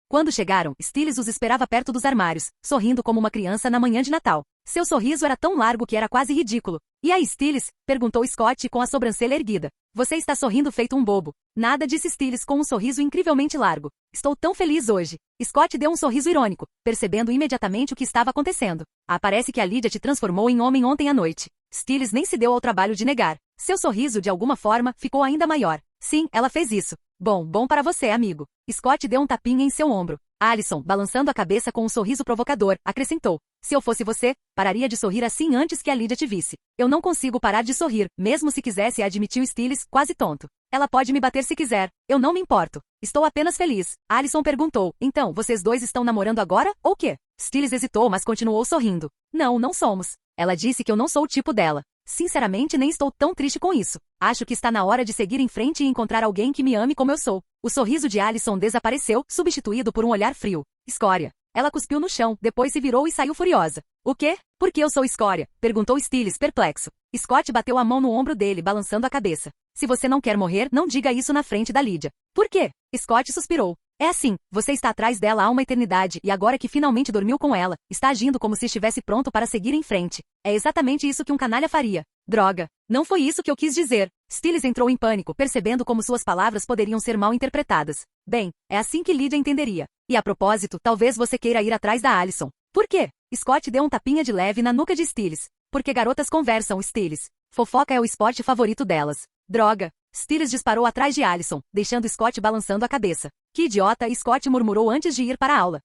S2: Quando chegaram, Stiles os esperava perto dos armários, sorrindo como uma criança na manhã de Natal. Seu sorriso era tão largo que era quase ridículo. E aí, Stiles? Perguntou Scott com a sobrancelha erguida. Você está sorrindo feito um bobo. Nada, disse Stiles com um sorriso incrivelmente largo. Estou tão feliz hoje. Scott deu um sorriso irônico, percebendo imediatamente o que estava acontecendo. Parece que a Lydia te transformou em homem ontem à noite. Stiles nem se deu ao trabalho de negar. Seu sorriso, de alguma forma, ficou ainda maior. Sim, ela fez isso. Bom para você, amigo. Scott deu um tapinha em seu ombro. Alison, balançando a cabeça com um sorriso provocador, acrescentou. Se eu fosse você, pararia de sorrir assim antes que a Lydia te visse. Eu não consigo parar de sorrir, mesmo se quisesse, admitiu Stiles, quase tonto. Ela pode me bater se quiser. Eu não me importo. Estou apenas feliz. Alison perguntou. Então, vocês dois estão namorando agora, ou quê? Stiles hesitou, mas continuou sorrindo. Não somos. Ela disse que eu não sou o tipo dela. Sinceramente, nem estou tão triste com isso. Acho que está na hora de seguir em frente e encontrar alguém que me ame como eu sou. O sorriso de Alison desapareceu, substituído por um olhar frio. Escória. Ela cuspiu no chão, depois se virou e saiu furiosa. O quê? Por que eu sou escória? Perguntou Stiles, perplexo. Scott bateu a mão no ombro dele, balançando a cabeça. Se você não quer morrer, não diga isso na frente da Lydia. Por quê? Scott suspirou. É assim, você está atrás dela há uma eternidade e agora que finalmente dormiu com ela, está agindo como se estivesse pronto para seguir em frente. É exatamente isso que um canalha faria. Droga. Não foi isso que eu quis dizer. Stiles entrou em pânico, percebendo como suas palavras poderiam ser mal interpretadas. Bem, é assim que Lydia entenderia. E a propósito, talvez você queira ir atrás da Alison. Por quê? Scott deu um tapinha de leve na nuca de Stiles. Porque garotas conversam, Stiles. Fofoca é o esporte favorito delas. Droga. Stiles disparou atrás de Alison, deixando Scott balançando a cabeça. Que idiota, Scott murmurou antes de ir para a aula.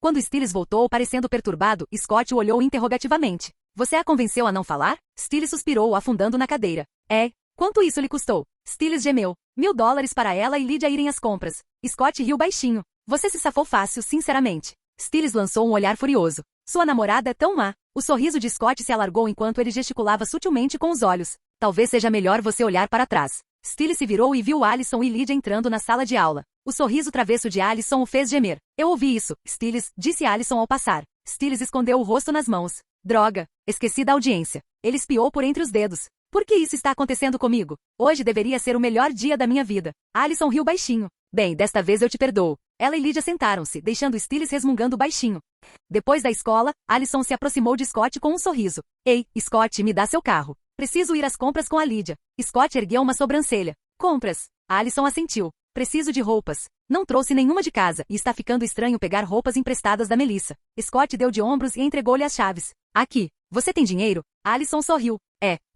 S2: Quando Stiles voltou parecendo perturbado, Scott o olhou interrogativamente. Você a convenceu a não falar? Stiles suspirou, afundando na cadeira. É. Quanto isso lhe custou? Stiles gemeu. $1000 para ela e Lydia irem às compras. Scott riu baixinho. Você se safou fácil, sinceramente. Stiles lançou um olhar furioso. Sua namorada é tão má. O sorriso de Scott se alargou enquanto ele gesticulava sutilmente com os olhos. Talvez seja melhor você olhar para trás. Stiles se virou e viu Alison e Lydia entrando na sala de aula. O sorriso travesso de Alison o fez gemer. Eu ouvi isso, Stiles, disse Alison ao passar. Stiles escondeu o rosto nas mãos. Droga, esqueci da audiência. Ele espiou por entre os dedos. Por que isso está acontecendo comigo? Hoje deveria ser o melhor dia da minha vida. Alison riu baixinho. Bem, desta vez eu te perdoo. Ela e Lydia sentaram-se, deixando Stiles resmungando baixinho. Depois da escola, Alison se aproximou de Scott com um sorriso. Ei, Scott, me dá seu carro. Preciso ir às compras com a Lídia. Scott ergueu uma sobrancelha. Compras. Alison assentiu. Preciso de roupas. Não trouxe nenhuma de casa e está ficando estranho pegar roupas emprestadas da Melissa. Scott deu de ombros e entregou-lhe as chaves. Aqui. Você tem dinheiro? Alison sorriu.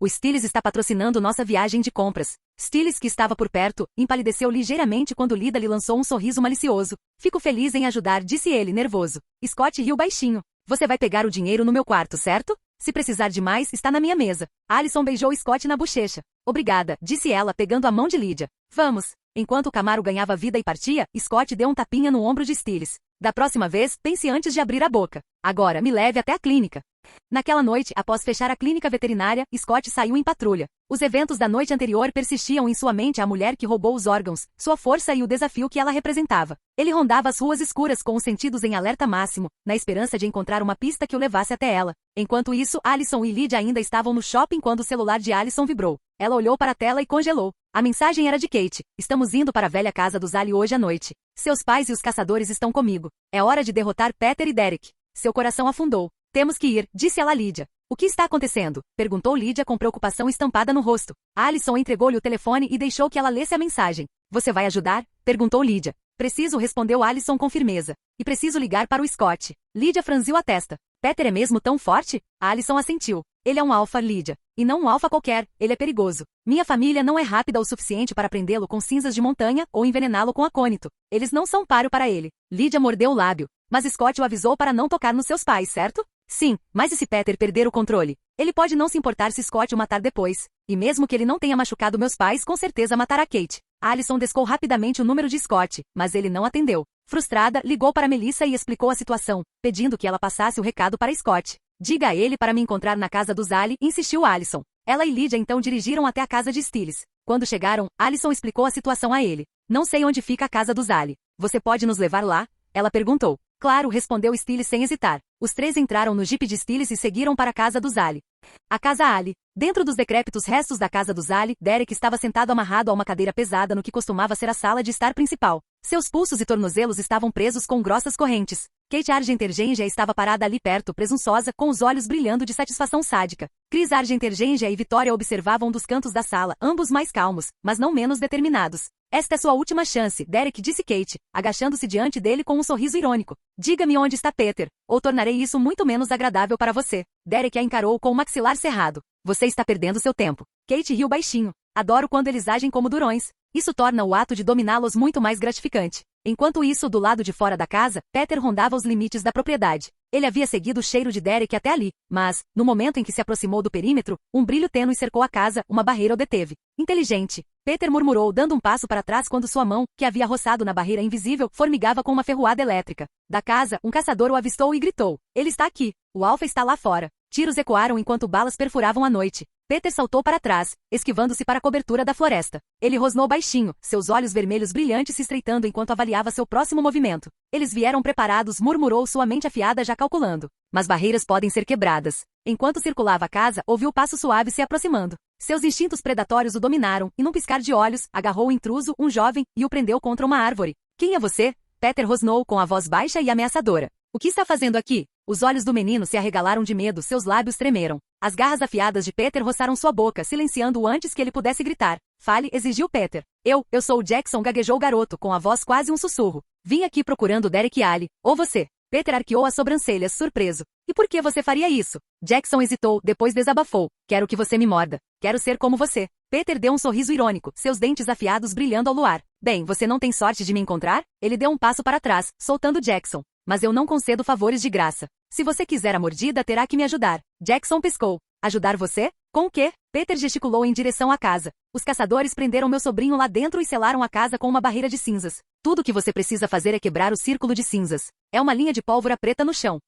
S2: O Stiles está patrocinando nossa viagem de compras. Stiles, que estava por perto, empalideceu ligeiramente quando Lida lhe lançou um sorriso malicioso. Fico feliz em ajudar, disse ele, nervoso. Scott riu baixinho. Você vai pegar o dinheiro no meu quarto, certo? Se precisar de mais, está na minha mesa. Alison beijou Scott na bochecha. Obrigada, disse ela, pegando a mão de Lydia. Vamos. Enquanto o Camaro ganhava vida e partia, Scott deu um tapinha no ombro de Stiles. Da próxima vez, pense antes de abrir a boca. Agora, me leve até a clínica. Naquela noite, após fechar a clínica veterinária, Scott saiu em patrulha. Os eventos da noite anterior persistiam em sua mente: a mulher que roubou os órgãos, sua força e o desafio que ela representava. Ele rondava as ruas escuras com os sentidos em alerta máximo, na esperança de encontrar uma pista que o levasse até ela. Enquanto isso, Alison e Lydia ainda estavam no shopping quando o celular de Alison vibrou. Ela olhou para a tela e congelou. A mensagem era de Kate. Estamos indo para a velha casa do Zali hoje à noite. Seus pais e os caçadores estão comigo. É hora de derrotar Peter e Derek. Seu coração afundou. Temos que ir, disse ela a Lydia. O que está acontecendo? Perguntou Lydia com preocupação estampada no rosto. Alison entregou-lhe o telefone e deixou que ela lesse a mensagem. Você vai ajudar? Perguntou Lydia. Preciso, respondeu Alison com firmeza. E preciso ligar para o Scott. Lydia franziu a testa. Peter é mesmo tão forte? Alison assentiu. Ele é um alfa, Lydia. E não um alfa qualquer, ele é perigoso. Minha família não é rápida o suficiente para prendê-lo com cinzas de montanha ou envenená-lo com acônito. Eles não são páreo para ele. Lydia mordeu o lábio. Mas Scott o avisou para não tocar nos seus pais, certo? Sim, mas e se Peter perder o controle? Ele pode não se importar se Scott o matar depois. E mesmo que ele não tenha machucado meus pais, com certeza matará Kate. Alison descou rapidamente o número de Scott, mas ele não atendeu. Frustrada, ligou para Melissa e explicou a situação, pedindo que ela passasse o recado para Scott. Diga a ele para me encontrar na casa do Zali, insistiu Alison. Ela e Lydia então dirigiram até a casa de Stiles. Quando chegaram, Alison explicou a situação a ele. Não sei onde fica a casa do Zali. Você pode nos levar lá? Ela perguntou. Claro, respondeu Stiles sem hesitar. Os três entraram no jipe de Stiles e seguiram para a casa do Zali. A casa Ali. Dentro dos decrépitos restos da casa do Zali, Derek estava sentado amarrado a uma cadeira pesada no que costumava ser a sala de estar principal. Seus pulsos e tornozelos estavam presos com grossas correntes. Kate Argentergengia estava parada ali perto, presunçosa, com os olhos brilhando de satisfação sádica. Chris Argentergengia e Victoria observavam dos cantos da sala, ambos mais calmos, mas não menos determinados. Esta é sua última chance, Derek, disse Kate, agachando-se diante dele com um sorriso irônico. Diga-me onde está Peter, ou tornarei isso muito menos agradável para você. Derek a encarou com o maxilar cerrado. Você está perdendo seu tempo. Kate riu baixinho. Adoro quando eles agem como durões. Isso torna o ato de dominá-los muito mais gratificante. Enquanto isso, do lado de fora da casa, Peter rondava os limites da propriedade. Ele havia seguido o cheiro de Derek até ali, mas, no momento em que se aproximou do perímetro, um brilho tênue cercou a casa, uma barreira o deteve. Inteligente. Peter murmurou, dando um passo para trás quando sua mão, que havia roçado na barreira invisível, formigava com uma ferroada elétrica. Da casa, um caçador o avistou e gritou. Ele está aqui. O alfa está lá fora. Tiros ecoaram enquanto balas perfuravam a noite. Peter saltou para trás, esquivando-se para a cobertura da floresta. Ele rosnou baixinho, seus olhos vermelhos brilhantes se estreitando enquanto avaliava seu próximo movimento. Eles vieram preparados, murmurou, sua mente afiada já calculando. Mas barreiras podem ser quebradas. Enquanto circulava a casa, ouviu passo suave se aproximando. Seus instintos predatórios o dominaram, e num piscar de olhos, agarrou o intruso, um jovem, e o prendeu contra uma árvore. Quem é você? Peter rosnou com a voz baixa e ameaçadora. O que está fazendo aqui? Os olhos do menino se arregalaram de medo, seus lábios tremeram. As garras afiadas de Peter roçaram sua boca, silenciando-o antes que ele pudesse gritar. Fale, exigiu Peter. Eu sou o Jackson, gaguejou o garoto, com a voz quase um sussurro. Vim aqui procurando Derek e Ali. Ou você? Peter arqueou as sobrancelhas, surpreso. E por que você faria isso? Jackson hesitou, depois desabafou. Quero que você me morda. Quero ser como você. Peter deu um sorriso irônico, seus dentes afiados brilhando ao luar. Bem, você não tem sorte de me encontrar? Ele deu um passo para trás, soltando Jackson. Mas eu não concedo favores de graça. Se você quiser a mordida, terá que me ajudar. Jackson piscou. Ajudar você? Com o quê? Peter gesticulou em direção à casa. Os caçadores prenderam meu sobrinho lá dentro e selaram a casa com uma barreira de cinzas. Tudo o que você precisa fazer é quebrar o círculo de cinzas. É uma linha de pólvora preta no chão.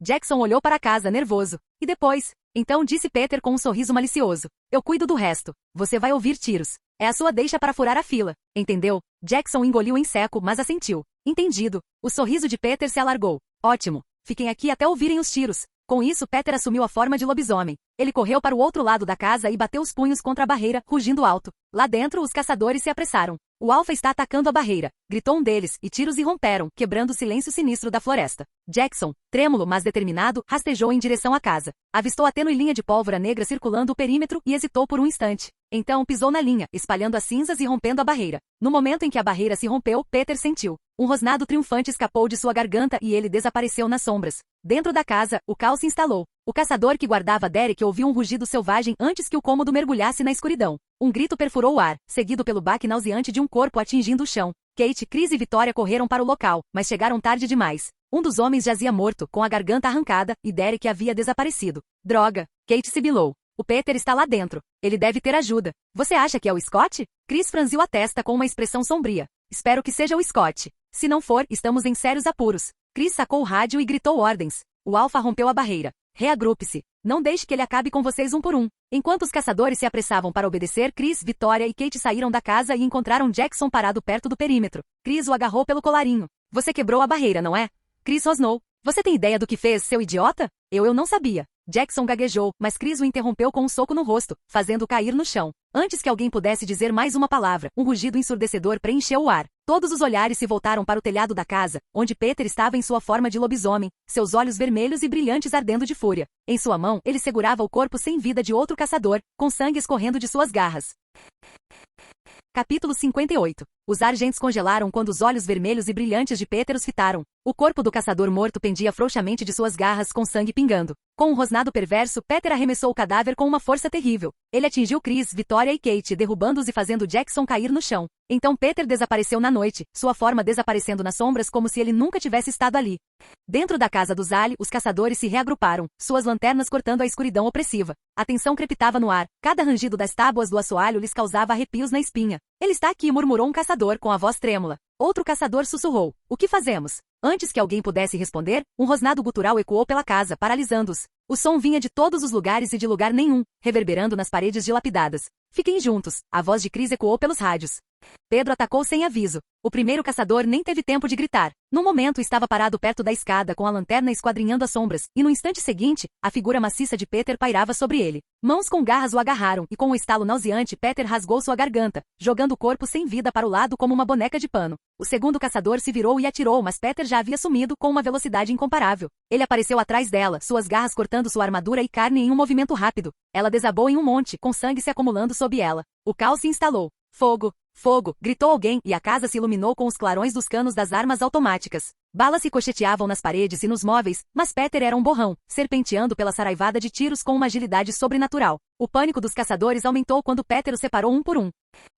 S2: Jackson olhou para a casa, nervoso. E depois? Então disse Peter com um sorriso malicioso. Eu cuido do resto. Você vai ouvir tiros. É a sua deixa para furar a fila. Entendeu? Jackson engoliu em seco, mas assentiu. Entendido. O sorriso de Peter se alargou. Ótimo. Fiquem aqui até ouvirem os tiros. Com isso, Peter assumiu a forma de lobisomem. Ele correu para o outro lado da casa e bateu os punhos contra a barreira, rugindo alto. Lá dentro, os caçadores se apressaram. O Alpha está atacando a barreira, gritou um deles, e tiros irromperam, quebrando o silêncio sinistro da floresta. Jackson, trêmulo mas determinado, rastejou em direção à casa. Avistou a tênue linha de pólvora negra circulando o perímetro e hesitou por um instante. Então pisou na linha, espalhando as cinzas e rompendo a barreira. No momento em que a barreira se rompeu, Peter sentiu. Um rosnado triunfante escapou de sua garganta e ele desapareceu nas sombras. Dentro da casa, o caos se instalou. O caçador que guardava Derek ouviu um rugido selvagem antes que o cômodo mergulhasse na escuridão. Um grito perfurou o ar, seguido pelo baque nauseante de um corpo atingindo o chão. Kate, Chris e Vitória correram para o local, mas chegaram tarde demais. Um dos homens jazia morto, com a garganta arrancada, e Derek havia desaparecido. Droga! Kate sibilou. O Peter está lá dentro. Ele deve ter ajuda. Você acha que é o Scott? Chris franziu a testa com uma expressão sombria. Espero que seja o Scott. Se não for, estamos em sérios apuros. Chris sacou o rádio e gritou ordens. O Alpha rompeu a barreira. Reagrupe-se. Não deixe que ele acabe com vocês um por um. Enquanto os caçadores se apressavam para obedecer, Chris, Vitória e Kate saíram da casa e encontraram Jackson parado perto do perímetro. Chris o agarrou pelo colarinho. Você quebrou a barreira, não é? Chris rosnou. Você tem ideia do que fez, seu idiota? Eu não sabia. Jackson gaguejou, mas Chris o interrompeu com um soco no rosto, fazendo-o cair no chão. Antes que alguém pudesse dizer mais uma palavra, um rugido ensurdecedor preencheu o ar. Todos os olhares se voltaram para o telhado da casa, onde Peter estava em sua forma de lobisomem, seus olhos vermelhos e brilhantes ardendo de fúria. Em sua mão, ele segurava o corpo sem vida de outro caçador, com sangue escorrendo de suas garras. Capítulo 58. Os argentes congelaram quando os olhos vermelhos e brilhantes de Peter os fitaram. O corpo do caçador morto pendia frouxamente de suas garras com sangue pingando. Com um rosnado perverso, Peter arremessou o cadáver com uma força terrível. Ele atingiu Chris, Vitória e Kate, derrubando-os e fazendo Jackson cair no chão. Então Peter desapareceu na noite, sua forma desaparecendo nas sombras como se ele nunca tivesse estado ali. Dentro da casa do Zali, os caçadores se reagruparam, suas lanternas cortando a escuridão opressiva. A tensão crepitava no ar, cada rangido das tábuas do assoalho lhes causava arrepios na espinha. Ele está aqui, murmurou um caçador com a voz trêmula. Outro caçador sussurrou. O que fazemos? Antes que alguém pudesse responder, um rosnado gutural ecoou pela casa, paralisando-os. O som vinha de todos os lugares e de lugar nenhum, reverberando nas paredes dilapidadas. Fiquem juntos, a voz de Chris ecoou pelos rádios. Pedro atacou sem aviso. O primeiro caçador nem teve tempo de gritar. No momento estava parado perto da escada com a lanterna esquadrinhando as sombras, e no instante seguinte, a figura maciça de Peter pairava sobre ele. Mãos com garras o agarraram, e com um estalo nauseante Peter rasgou sua garganta, jogando o corpo sem vida para o lado como uma boneca de pano. O segundo caçador se virou e atirou, mas Peter já havia sumido com uma velocidade incomparável. Ele apareceu atrás dela, suas garras cortando sua armadura e carne em um movimento rápido. Ela desabou em um monte, com sangue se acumulando sob ela. O caos se instalou. Fogo! Fogo! Gritou alguém, e a casa se iluminou com os clarões dos canos das armas automáticas. Balas se cocheteavam nas paredes e nos móveis, mas Peter era um borrão, serpenteando pela saraivada de tiros com uma agilidade sobrenatural. O pânico dos caçadores aumentou quando Peter os separou um por um.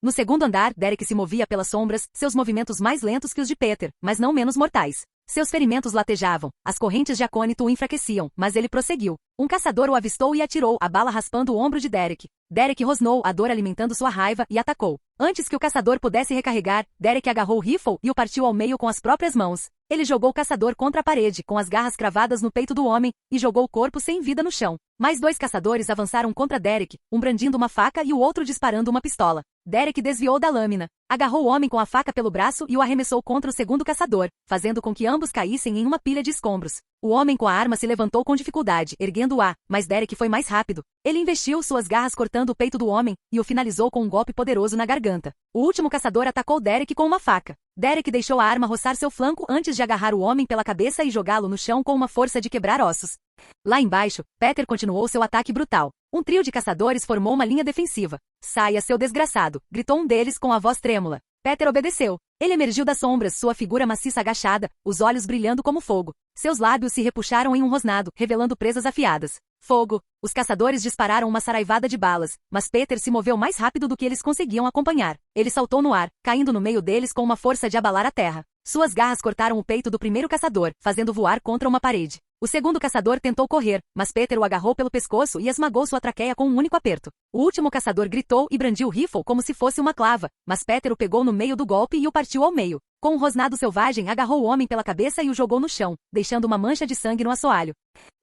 S2: No segundo andar, Derek se movia pelas sombras, seus movimentos mais lentos que os de Peter, mas não menos mortais. Seus ferimentos latejavam, as correntes de acônito o enfraqueciam, mas ele prosseguiu. Um caçador o avistou e atirou, a bala raspando o ombro de Derek. Derek rosnou, a dor alimentando sua raiva, e atacou. Antes que o caçador pudesse recarregar, Derek agarrou o rifle e o partiu ao meio com as próprias mãos. Ele jogou o caçador contra a parede, com as garras cravadas no peito do homem, e jogou o corpo sem vida no chão. Mais dois caçadores avançaram contra Derek, um brandindo uma faca e o outro disparando uma pistola. Derek desviou da lâmina, agarrou o homem com a faca pelo braço e o arremessou contra o segundo caçador, fazendo com que ambos caíssem em uma pilha de escombros. O homem com a arma se levantou com dificuldade, erguendo-a, mas Derek foi mais rápido. Ele investiu suas garras cortando o peito do homem, e o finalizou com um golpe poderoso na garganta. O último caçador atacou Derek com uma faca. Derek deixou a arma roçar seu flanco antes de agarrar o homem pela cabeça e jogá-lo no chão com uma força de quebrar ossos. Lá embaixo, Peter continuou seu ataque brutal. Um trio de caçadores formou uma linha defensiva. Saia, seu desgraçado! Gritou um deles com a voz trêmula. Peter obedeceu. Ele emergiu das sombras, sua figura maciça agachada, os olhos brilhando como fogo. Seus lábios se repuxaram em um rosnado, revelando presas afiadas. Fogo! Os caçadores dispararam uma saraivada de balas, mas Peter se moveu mais rápido do que eles conseguiam acompanhar. Ele saltou no ar, caindo no meio deles com uma força de abalar a terra. Suas garras cortaram o peito do primeiro caçador, fazendo voar contra uma parede. O segundo caçador tentou correr, mas Peter o agarrou pelo pescoço e esmagou sua traqueia com um único aperto. O último caçador gritou e brandiu o rifle como se fosse uma clava, mas Peter o pegou no meio do golpe e o partiu ao meio. Com um rosnado selvagem, agarrou o homem pela cabeça e o jogou no chão, deixando uma mancha de sangue no assoalho.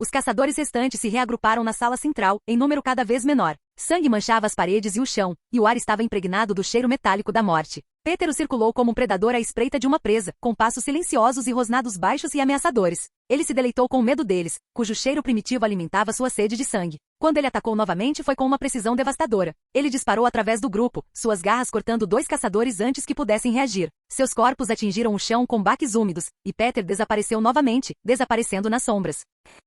S2: Os caçadores restantes se reagruparam na sala central, em número cada vez menor. Sangue manchava as paredes e o chão, e o ar estava impregnado do cheiro metálico da morte. Peter o circulou como um predador à espreita de uma presa, com passos silenciosos e rosnados baixos e ameaçadores. Ele se deleitou com o medo deles, cujo cheiro primitivo alimentava sua sede de sangue. Quando ele atacou novamente foi com uma precisão devastadora. Ele disparou através do grupo, suas garras cortando 2 caçadores antes que pudessem reagir. Seus corpos atingiram o chão com baques úmidos, e Peter desapareceu novamente, desaparecendo nas sombras.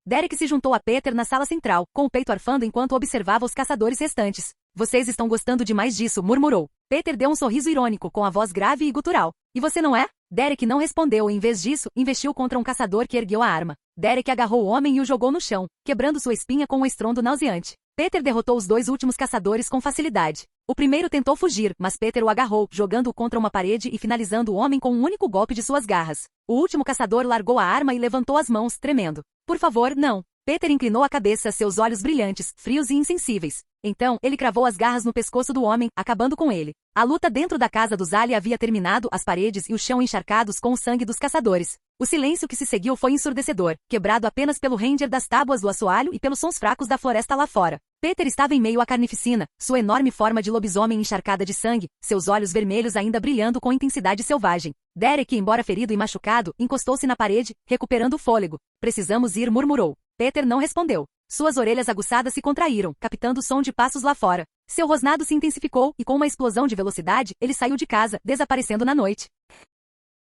S2: Derek se juntou a Peter na sala central, com o peito arfando enquanto observava os caçadores restantes. Vocês estão gostando demais disso, murmurou. Peter deu um sorriso irônico com a voz grave e gutural. E você não é? Derek não respondeu e em vez disso, investiu contra um caçador que ergueu a arma. Derek agarrou o homem e o jogou no chão, quebrando sua espinha com um estrondo nauseante. Peter derrotou os 2 últimos caçadores com facilidade. O primeiro tentou fugir, mas Peter o agarrou, jogando-o contra uma parede e finalizando o homem com um único golpe de suas garras. O último caçador largou a arma e levantou as mãos, tremendo. Por favor, não. Peter inclinou a cabeça, seus olhos brilhantes, frios e insensíveis. Então, ele cravou as garras no pescoço do homem, acabando com ele. A luta dentro da casa dos Ali havia terminado, as paredes e o chão encharcados com o sangue dos caçadores. O silêncio que se seguiu foi ensurdecedor, quebrado apenas pelo ranger das tábuas do assoalho e pelos sons fracos da floresta lá fora. Peter estava em meio à carnificina, sua enorme forma de lobisomem encharcada de sangue, seus olhos vermelhos ainda brilhando com intensidade selvagem. Derek, embora ferido e machucado, encostou-se na parede, recuperando o fôlego. Precisamos ir, murmurou. Peter não respondeu. Suas orelhas aguçadas se contraíram, captando o som de passos lá fora. Seu rosnado se intensificou e com uma explosão de velocidade, ele saiu de casa, desaparecendo na noite.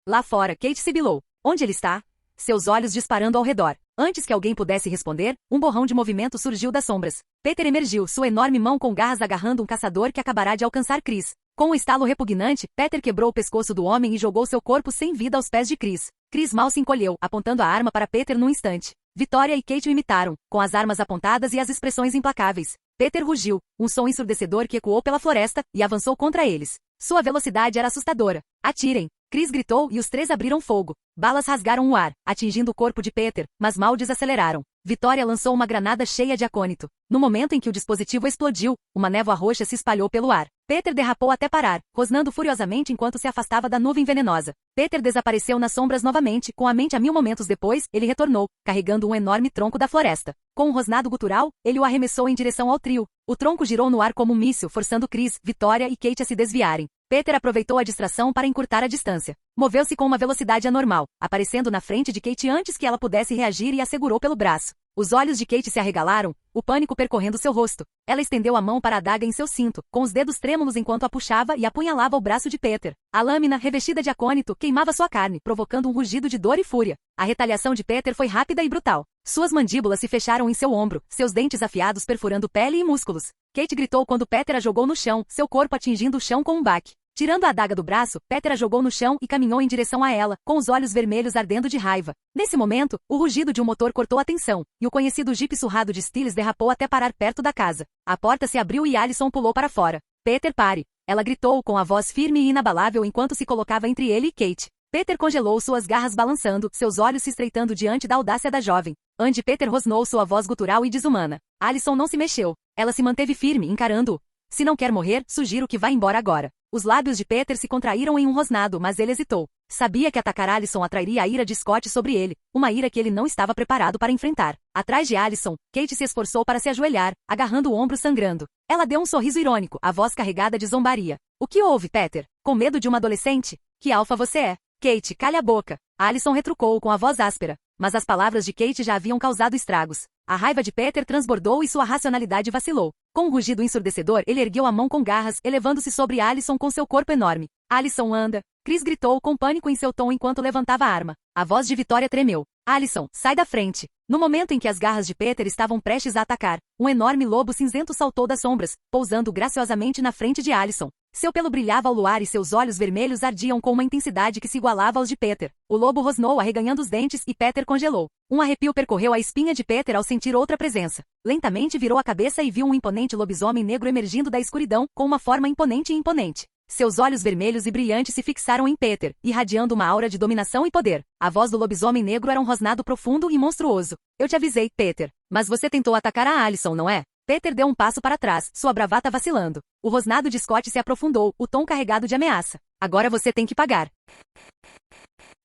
S2: Lá fora, Kate sibilou. Onde ele está? Seus olhos disparando ao redor. Antes que alguém pudesse responder, um borrão de movimento surgiu das sombras. Peter emergiu, sua enorme mão com garras agarrando um caçador que acabará de alcançar Chris. Com um estalo repugnante, Peter quebrou o pescoço do homem e jogou seu corpo sem vida aos pés de Chris. Chris mal se encolheu, apontando a arma para Peter num instante. Victoria e Kate o imitaram, com as armas apontadas e as expressões implacáveis. Peter rugiu, um som ensurdecedor que ecoou pela floresta, e avançou contra eles. Sua velocidade era assustadora. Atirem! Chris gritou e os 3 abriram fogo. Balas rasgaram o ar, atingindo o corpo de Peter, mas mal desaceleraram. Victoria lançou uma granada cheia de acônito. No momento em que o dispositivo explodiu, uma névoa roxa se espalhou pelo ar. Peter derrapou até parar, rosnando furiosamente enquanto se afastava da nuvem venenosa. Peter desapareceu nas sombras novamente, com a mente a 1000 momentos depois, ele retornou, carregando um enorme tronco da floresta. Com um rosnado gutural, ele o arremessou em direção ao trio. O tronco girou no ar como um míssil, forçando Chris, Victoria e Kate a se desviarem. Peter aproveitou a distração para encurtar a distância. Moveu-se com uma velocidade anormal, aparecendo na frente de Kate antes que ela pudesse reagir e a segurou pelo braço. Os olhos de Kate se arregalaram, o pânico percorrendo seu rosto. Ela estendeu a mão para a adaga em seu cinto, com os dedos trêmulos enquanto a puxava e apunhalava o braço de Peter. A lâmina, revestida de acônito, queimava sua carne, provocando um rugido de dor e fúria. A retaliação de Peter foi rápida e brutal. Suas mandíbulas se fecharam em seu ombro, seus dentes afiados perfurando pele e músculos. Kate gritou quando Peter a jogou no chão, seu corpo atingindo o chão com um baque. Tirando a adaga do braço, Peter a jogou no chão e caminhou em direção a ela, com os olhos vermelhos ardendo de raiva. Nesse momento, o rugido de um motor cortou a tensão, e o conhecido jipe surrado de Stiles derrapou até parar perto da casa. A porta se abriu e Allison pulou para fora. Peter, pare! Ela gritou com a voz firme e inabalável enquanto se colocava entre ele e Kate. Peter congelou suas garras balançando, seus olhos se estreitando diante da audácia da jovem. Andy Peter rosnou sua voz gutural e desumana. Allison não se mexeu. Ela se manteve firme, encarando-o. Se não quer morrer, sugiro que vá embora agora. Os lábios de Peter se contraíram em um rosnado, mas ele hesitou. Sabia que atacar Allison atrairia a ira de Scott sobre ele, uma ira que ele não estava preparado para enfrentar. Atrás de Allison, Kate se esforçou para se ajoelhar, agarrando o ombro sangrando. Ela deu um sorriso irônico, a voz carregada de zombaria. O que houve, Peter? Com medo de uma adolescente? Que alfa você é? Kate, calha a boca. Allison retrucou com a voz áspera. Mas as palavras de Kate já haviam causado estragos. A raiva de Peter transbordou e sua racionalidade vacilou. Com um rugido ensurdecedor, ele ergueu a mão com garras, elevando-se sobre Allison com seu corpo enorme. Allison, anda! Chris gritou com pânico em seu tom enquanto levantava a arma. A voz de Victoria tremeu. Allison, sai da frente! No momento em que as garras de Peter estavam prestes a atacar, um enorme lobo cinzento saltou das sombras, pousando graciosamente na frente de Allison. Seu pelo brilhava ao luar e seus olhos vermelhos ardiam com uma intensidade que se igualava aos de Peter. O lobo rosnou arreganhando os dentes e Peter congelou. Um arrepio percorreu a espinha de Peter ao sentir outra presença. Lentamente virou a cabeça e viu um imponente lobisomem negro emergindo da escuridão, com uma forma imponente e imponente. Seus olhos vermelhos e brilhantes se fixaram em Peter, irradiando uma aura de dominação e poder. A voz do lobisomem negro era um rosnado profundo e monstruoso. Eu te avisei, Peter. Mas você tentou atacar a Allison, não é? Peter deu um passo para trás, sua bravata vacilando. O rosnado de Scott se aprofundou, o tom carregado de ameaça. Agora você tem que pagar.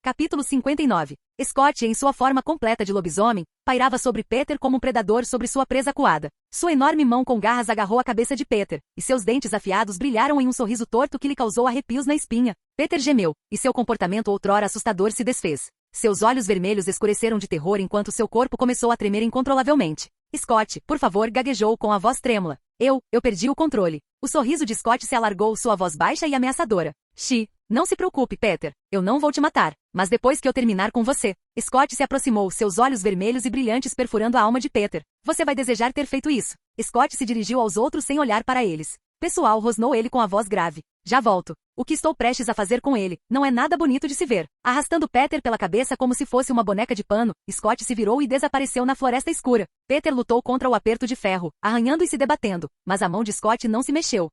S2: Capítulo 59. Scott, em sua forma completa de lobisomem, pairava sobre Peter como um predador sobre sua presa acuada. Sua enorme mão com garras agarrou a cabeça de Peter, e seus dentes afiados brilharam em um sorriso torto que lhe causou arrepios na espinha. Peter gemeu, e seu comportamento outrora assustador se desfez. Seus olhos vermelhos escureceram de terror enquanto seu corpo começou a tremer incontrolavelmente. Scott, por favor, gaguejou com a voz trêmula. Eu perdi o controle. O sorriso de Scott se alargou, sua voz baixa e ameaçadora. Não se preocupe, Peter. Eu não vou te matar. Mas depois que eu terminar com você. Scott se aproximou, seus olhos vermelhos e brilhantes perfurando a alma de Peter. Você vai desejar ter feito isso. Scott se dirigiu aos outros sem olhar para eles. Pessoal, rosnou ele com a voz grave. Já volto. O que estou prestes a fazer com ele não é nada bonito de se ver. Arrastando Peter pela cabeça como se fosse uma boneca de pano, Scott se virou e desapareceu na floresta escura. Peter lutou contra o aperto de ferro, arranhando e se debatendo, mas a mão de Scott não se mexeu.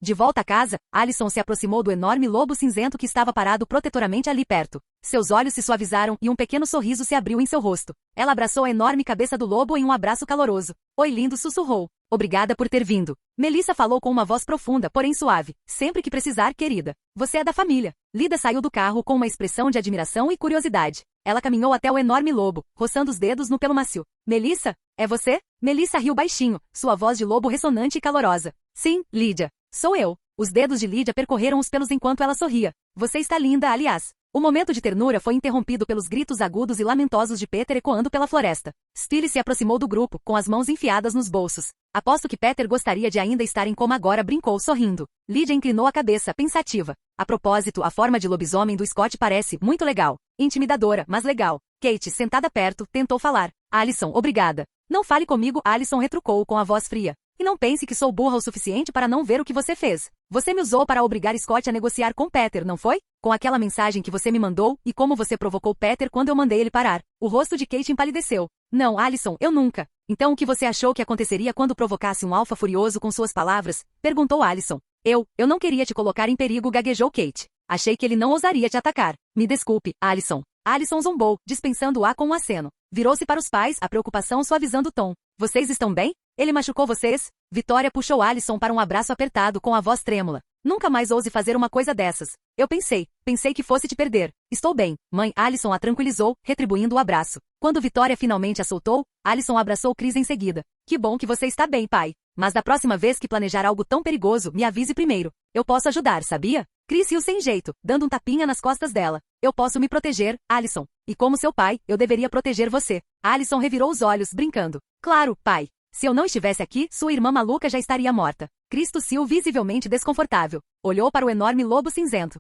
S2: De volta à casa, Allison se aproximou do enorme lobo cinzento que estava parado protetoramente ali perto. Seus olhos se suavizaram e um pequeno sorriso se abriu em seu rosto. Ela abraçou a enorme cabeça do lobo em um abraço caloroso. Oi, lindo, sussurrou. Obrigada por ter vindo. Melissa falou com uma voz profunda, porém suave. Sempre que precisar, querida. Você é da família. Lida saiu do carro com uma expressão de admiração e curiosidade. Ela caminhou até o enorme lobo, roçando os dedos no pelo macio. Melissa? É você? Melissa riu baixinho, sua voz de lobo ressonante e calorosa. Sim, Lydia. Sou eu. Os dedos de Lydia percorreram os pelos enquanto ela sorria. Você está linda, aliás. O momento de ternura foi interrompido pelos gritos agudos e lamentosos de Peter ecoando pela floresta. Steele se aproximou do grupo, com as mãos enfiadas nos bolsos. Aposto que Peter gostaria de ainda estar em coma agora, brincou sorrindo. Lydia inclinou a cabeça, pensativa. A propósito, a forma de lobisomem do Scott parece muito legal. Intimidadora, mas legal. Kate, sentada perto, tentou falar. Allison, obrigada. Não fale comigo, Allison retrucou com a voz fria. E não pense que sou burra o suficiente para não ver o que você fez. Você me usou para obrigar Scott a negociar com Peter, não foi? Com aquela mensagem que você me mandou, e como você provocou Peter quando eu mandei ele parar. O rosto de Kate empalideceu. Não, Allison, eu nunca. Então o que você achou que aconteceria quando provocasse um alfa furioso com suas palavras? Perguntou Allison. Eu não queria te colocar em perigo, gaguejou Kate. Achei que ele não ousaria te atacar. Me desculpe, Allison. Allison zombou, dispensando-a com um aceno. Virou-se para os pais, a preocupação suavizando o tom. Vocês estão bem? Ele machucou vocês? Vitória puxou Allison para um abraço apertado com a voz trêmula. Nunca mais ouse fazer uma coisa dessas. Eu pensei que fosse te perder. Estou bem, mãe. Allison a tranquilizou, retribuindo o abraço. Quando Vitória finalmente a soltou, Allison abraçou Chris em seguida. Que bom que você está bem, pai. Mas da próxima vez que planejar algo tão perigoso, me avise primeiro. Eu posso ajudar, sabia? Chris riu sem jeito, dando um tapinha nas costas dela. Eu posso me proteger, Allison. E como seu pai, eu deveria proteger você. Allison revirou os olhos, brincando. Claro, pai. Se eu não estivesse aqui, sua irmã maluca já estaria morta. Chris tossiu visivelmente desconfortável. Olhou para o enorme lobo cinzento.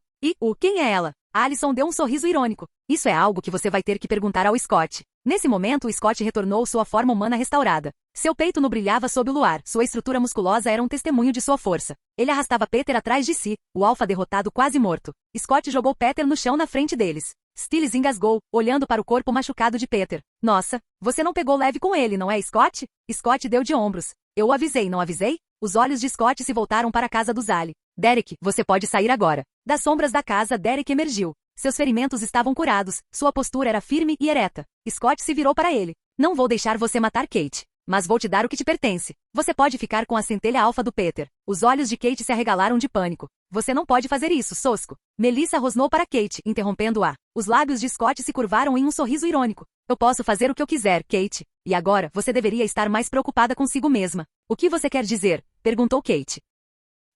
S2: Quem é ela? Allison deu um sorriso irônico. Isso é algo que você vai ter que perguntar ao Scott. Nesse momento, o Scott retornou sua forma humana restaurada. Seu peito não brilhava sob o luar, sua estrutura musculosa era um testemunho de sua força. Ele arrastava Peter atrás de si, o alfa derrotado quase morto. Scott jogou Peter no chão na frente deles. Stiles engasgou, olhando para o corpo machucado de Peter. Nossa, você não pegou leve com ele, não é, Scott? Scott deu de ombros. Eu o avisei, não avisei? Os olhos de Scott se voltaram para a casa do Zali. Derek, você pode sair agora. Das sombras da casa, Derek emergiu. Seus ferimentos estavam curados, sua postura era firme e ereta. Scott se virou para ele. Não vou deixar você matar Kate. Mas vou te dar o que te pertence. Você pode ficar com a centelha alfa do Peter. Os olhos de Kate se arregalaram de pânico. Você não pode fazer isso, Sosco. Melissa rosnou para Kate, interrompendo-a. Os lábios de Scott se curvaram em um sorriso irônico. Eu posso fazer o que eu quiser, Kate. E agora, você deveria estar mais preocupada consigo mesma. O que você quer dizer? Perguntou Kate.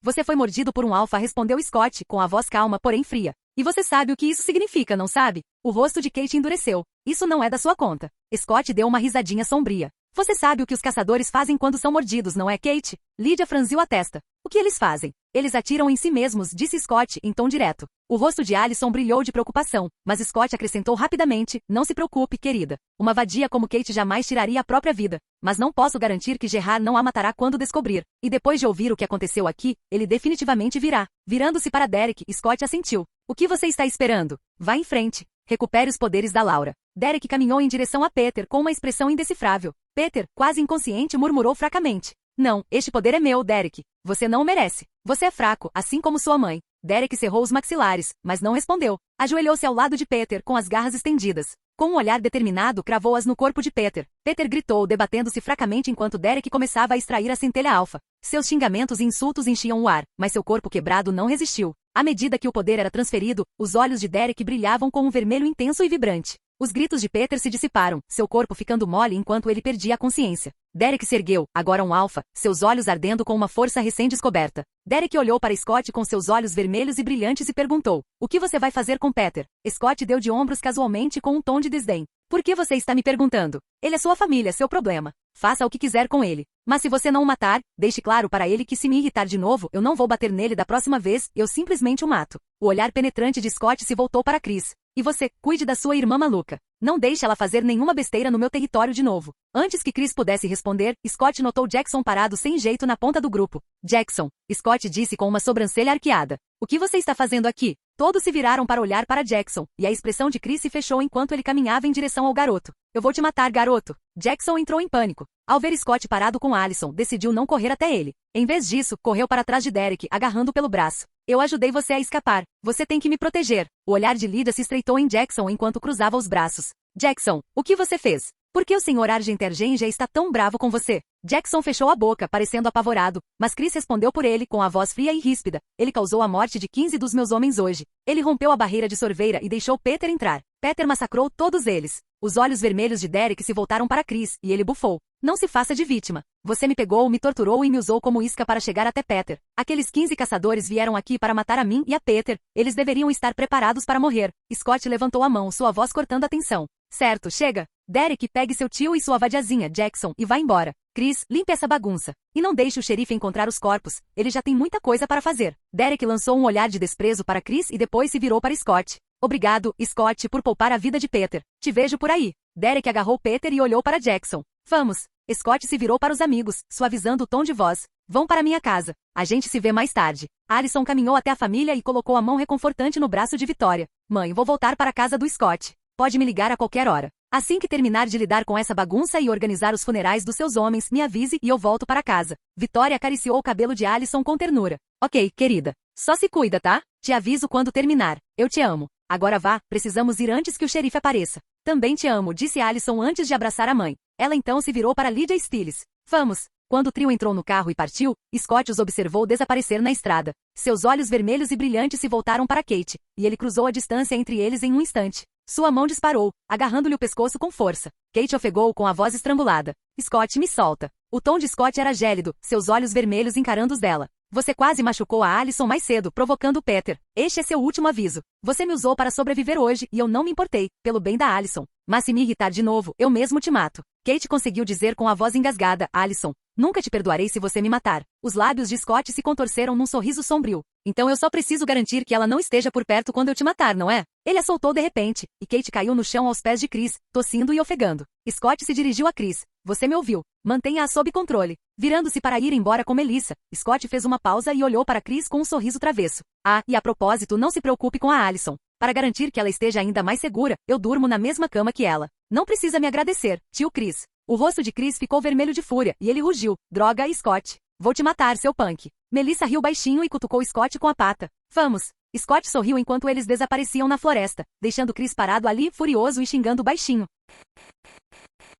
S2: Você foi mordido por um alfa, respondeu Scott, com a voz calma, porém fria. E você sabe o que isso significa, não sabe? O rosto de Kate endureceu. Isso não é da sua conta. Scott deu uma risadinha sombria. Você sabe o que os caçadores fazem quando são mordidos, não é, Kate? Lydia franziu a testa. O que eles fazem? Eles atiram em si mesmos, disse Scott, em tom direto. O rosto de Allison brilhou de preocupação, mas Scott acrescentou rapidamente, não se preocupe, querida. Uma vadia como Kate jamais tiraria a própria vida. Mas não posso garantir que Gerard não a matará quando descobrir. E depois de ouvir o que aconteceu aqui, ele definitivamente virá. Virando-se para Derek, Scott assentiu. O que você está esperando? Vá em frente. Recupere os poderes da Laura. Derek caminhou em direção a Peter com uma expressão indecifrável. Peter, quase inconsciente, murmurou fracamente. Não, este poder é meu, Derek. Você não o merece. Você é fraco, assim como sua mãe. Derek cerrou os maxilares, mas não respondeu. Ajoelhou-se ao lado de Peter, com as garras estendidas. Com um olhar determinado, cravou-as no corpo de Peter. Peter gritou, debatendo-se fracamente enquanto Derek começava a extrair a centelha alfa. Seus xingamentos e insultos enchiam o ar, mas seu corpo quebrado não resistiu. À medida que o poder era transferido, os olhos de Derek brilhavam com um vermelho intenso e vibrante. Os gritos de Peter se dissiparam, seu corpo ficando mole enquanto ele perdia a consciência. Derek se ergueu, agora um alfa, seus olhos ardendo com uma força recém-descoberta. Derek olhou para Scott com seus olhos vermelhos e brilhantes e perguntou: "O que você vai fazer com Peter?" Scott deu de ombros casualmente com um tom de desdém. "Por que você está me perguntando? Ele é sua família, seu problema. Faça o que quiser com ele. Mas se você não o matar, deixe claro para ele que se me irritar de novo, eu não vou bater nele da próxima vez, eu simplesmente o mato." O olhar penetrante de Scott se voltou para Chris. "E você, cuide da sua irmã maluca. Não deixe ela fazer nenhuma besteira no meu território de novo." Antes que Chris pudesse responder, Scott notou Jackson parado sem jeito na ponta do grupo. "Jackson", Scott disse com uma sobrancelha arqueada. "O que você está fazendo aqui?" Todos se viraram para olhar para Jackson, e a expressão de Chris se fechou enquanto ele caminhava em direção ao garoto. "Eu vou te matar, garoto." Jackson entrou em pânico. Ao ver Scott parado com Allison, decidiu não correr até ele. Em vez disso, correu para trás de Derek, agarrando pelo braço. "Eu ajudei você a escapar. Você tem que me proteger." O olhar de Lydia se estreitou em Jackson enquanto cruzava os braços. "Jackson, o que você fez? Por que o Sr. Argentergenja está tão bravo com você?" Jackson fechou a boca, parecendo apavorado, mas Chris respondeu por ele com a voz fria e ríspida. "Ele causou a morte de 15 dos meus homens hoje. Ele rompeu a barreira de sorveira e deixou Peter entrar. Peter massacrou todos eles." Os olhos vermelhos de Derek se voltaram para Chris, e ele bufou. "Não se faça de vítima. Você me pegou, me torturou e me usou como isca para chegar até Peter. Aqueles 15 caçadores vieram aqui para matar a mim e a Peter. Eles deveriam estar preparados para morrer." Scott levantou a mão, sua voz cortando a tensão. "Certo, chega. Derek, pegue seu tio e sua vadiazinha, Jackson, e vá embora. Chris, limpe essa bagunça. E não deixe o xerife encontrar os corpos. Ele já tem muita coisa para fazer." Derek lançou um olhar de desprezo para Chris e depois se virou para Scott. "Obrigado, Scott, por poupar a vida de Peter. Te vejo por aí." Derek agarrou Peter e olhou para Jackson. "Vamos." Scott se virou para os amigos, suavizando o tom de voz. "Vão para minha casa. A gente se vê mais tarde." Allison caminhou até a família e colocou a mão reconfortante no braço de Vitória. "Mãe, vou voltar para a casa do Scott. Pode me ligar a qualquer hora. Assim que terminar de lidar com essa bagunça e organizar os funerais dos seus homens, me avise e eu volto para casa." Vitória acariciou o cabelo de Allison com ternura. "Ok, querida. Só se cuida, tá? Te aviso quando terminar. Eu te amo. Agora vá, precisamos ir antes que o xerife apareça." "Também te amo", disse Allison antes de abraçar a mãe. Ela então se virou para Lydia Stiles. "Vamos." Quando o trio entrou no carro e partiu, Scott os observou desaparecer na estrada. Seus olhos vermelhos e brilhantes se voltaram para Kate, e ele cruzou a distância entre eles em um instante. Sua mão disparou, agarrando-lhe o pescoço com força. Kate ofegou com a voz estrangulada. "Scott, me solta." O tom de Scott era gélido, seus olhos vermelhos encarando os dela. "Você quase machucou a Allison mais cedo, provocando Peter. Este é seu último aviso. Você me usou para sobreviver hoje e eu não me importei, pelo bem da Allison. Mas se me irritar de novo, eu mesmo te mato." Kate conseguiu dizer com a voz engasgada: "Allison, nunca te perdoarei se você me matar." Os lábios de Scott se contorceram num sorriso sombrio. "Então eu só preciso garantir que ela não esteja por perto quando eu te matar, não é?" Ele a soltou de repente, e Kate caiu no chão aos pés de Chris, tossindo e ofegando. Scott se dirigiu a Chris. "Você me ouviu. Mantenha-a sob controle." Virando-se para ir embora com Melissa, Scott fez uma pausa e olhou para Chris com um sorriso travesso. "Ah, e a propósito, não se preocupe com a Allison. Para garantir que ela esteja ainda mais segura, eu durmo na mesma cama que ela. Não precisa me agradecer, tio Chris." O rosto de Chris ficou vermelho de fúria, e ele rugiu. "Droga, Scott. Vou te matar, seu punk." Melissa riu baixinho e cutucou Scott com a pata. "Vamos." Scott sorriu enquanto eles desapareciam na floresta, deixando Chris parado ali, furioso e xingando baixinho.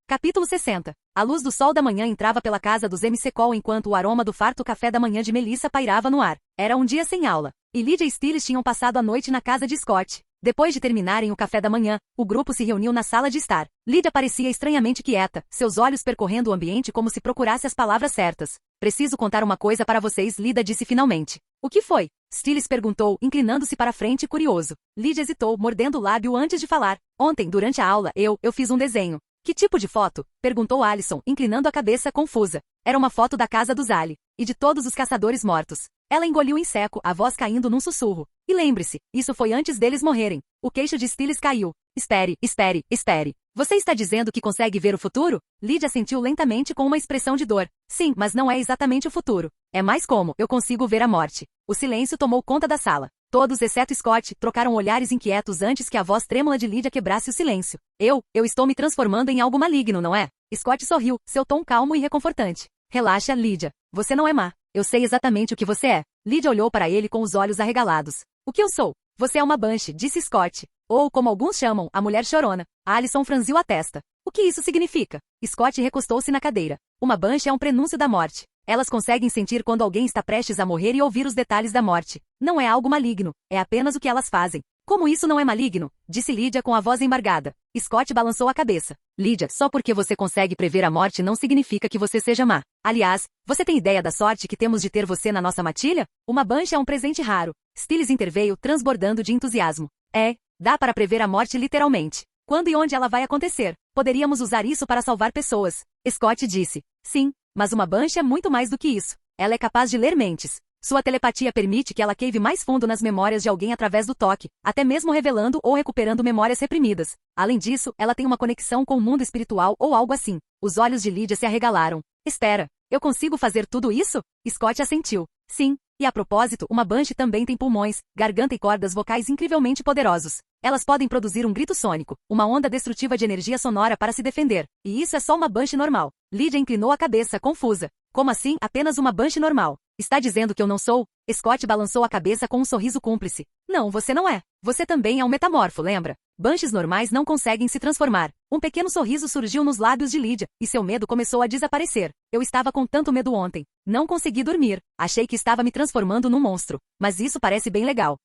S2: Capítulo 60. A luz do sol da manhã entrava pela casa dos MC Cole enquanto o aroma do farto café da manhã de Melissa pairava no ar. Era um dia sem aula, e Lydia e Stiles tinham passado a noite na casa de Scott. Depois de terminarem o café da manhã, o grupo se reuniu na sala de estar. Lydia parecia estranhamente quieta, seus olhos percorrendo o ambiente como se procurasse as palavras certas. "Preciso contar uma coisa para vocês", Lydia disse finalmente. "O que foi?" Stiles perguntou, inclinando-se para a frente curioso. Lydia hesitou, mordendo o lábio antes de falar. "Ontem, durante a aula, eu fiz um desenho." "Que tipo de foto?" perguntou Allison, inclinando a cabeça confusa. Era uma foto da casa dos Ali, e de todos os caçadores mortos. Ela engoliu em seco, a voz caindo num sussurro. "E lembre-se, isso foi antes deles morrerem." O queixo de Stiles caiu. Espere. Você está dizendo que consegue ver o futuro?" Lydia sentiu lentamente com uma expressão de dor. "Sim, mas não é exatamente o futuro. É mais como, eu consigo ver a morte." O silêncio tomou conta da sala. Todos, exceto Scott, trocaram olhares inquietos antes que a voz trêmula de Lydia quebrasse o silêncio. Eu estou me transformando em algo maligno, não é?" Scott sorriu, seu tom calmo e reconfortante. "Relaxa, Lydia. Você não é má. Eu sei exatamente o que você é." Lydia olhou para ele com os olhos arregalados. "O que eu sou?" "Você é uma Banshee", disse Scott. "Ou, como alguns chamam, a mulher chorona." Allison franziu a testa. "O que isso significa?" Scott recostou-se na cadeira. "Uma Banshee é um prenúncio da morte. Elas conseguem sentir quando alguém está prestes a morrer e ouvir os detalhes da morte. Não é algo maligno, é apenas o que elas fazem. Como isso não é maligno? Disse Lydia com a voz embargada. Scott balançou a cabeça. Lydia, só porque você consegue prever a morte não significa que você seja má. Aliás, você tem ideia da sorte que temos de ter você na nossa matilha? Uma Banshee é um presente raro. Stiles interveio, transbordando de entusiasmo. Dá para prever a morte literalmente. Quando e onde ela vai acontecer? Poderíamos usar isso para salvar pessoas. Scott disse. Sim, mas uma Banshee é muito mais do que isso. Ela é capaz de ler mentes. Sua telepatia permite que ela cave mais fundo nas memórias de alguém através do toque, até mesmo revelando ou recuperando memórias reprimidas. Além disso, ela tem uma conexão com o mundo espiritual ou algo assim. Os olhos de Lydia se arregalaram. Espera, eu consigo fazer tudo isso? Scott assentiu. Sim, e a propósito, uma Banshee também tem pulmões, garganta e cordas vocais incrivelmente poderosos. Elas podem produzir um grito sônico, uma onda destrutiva de energia sonora para se defender. E isso é só uma Banshee normal. Lydia inclinou a cabeça, confusa. Como assim, apenas uma Banshee normal? Está dizendo que eu não sou? Scott balançou a cabeça com um sorriso cúmplice. Não, você não é. Você também é um metamorfo, lembra? Banshees normais não conseguem se transformar. Um pequeno sorriso surgiu nos lábios de Lydia, e seu medo começou a desaparecer. Eu estava com tanto medo ontem. Não consegui dormir. Achei que estava me transformando num monstro. Mas isso parece bem legal.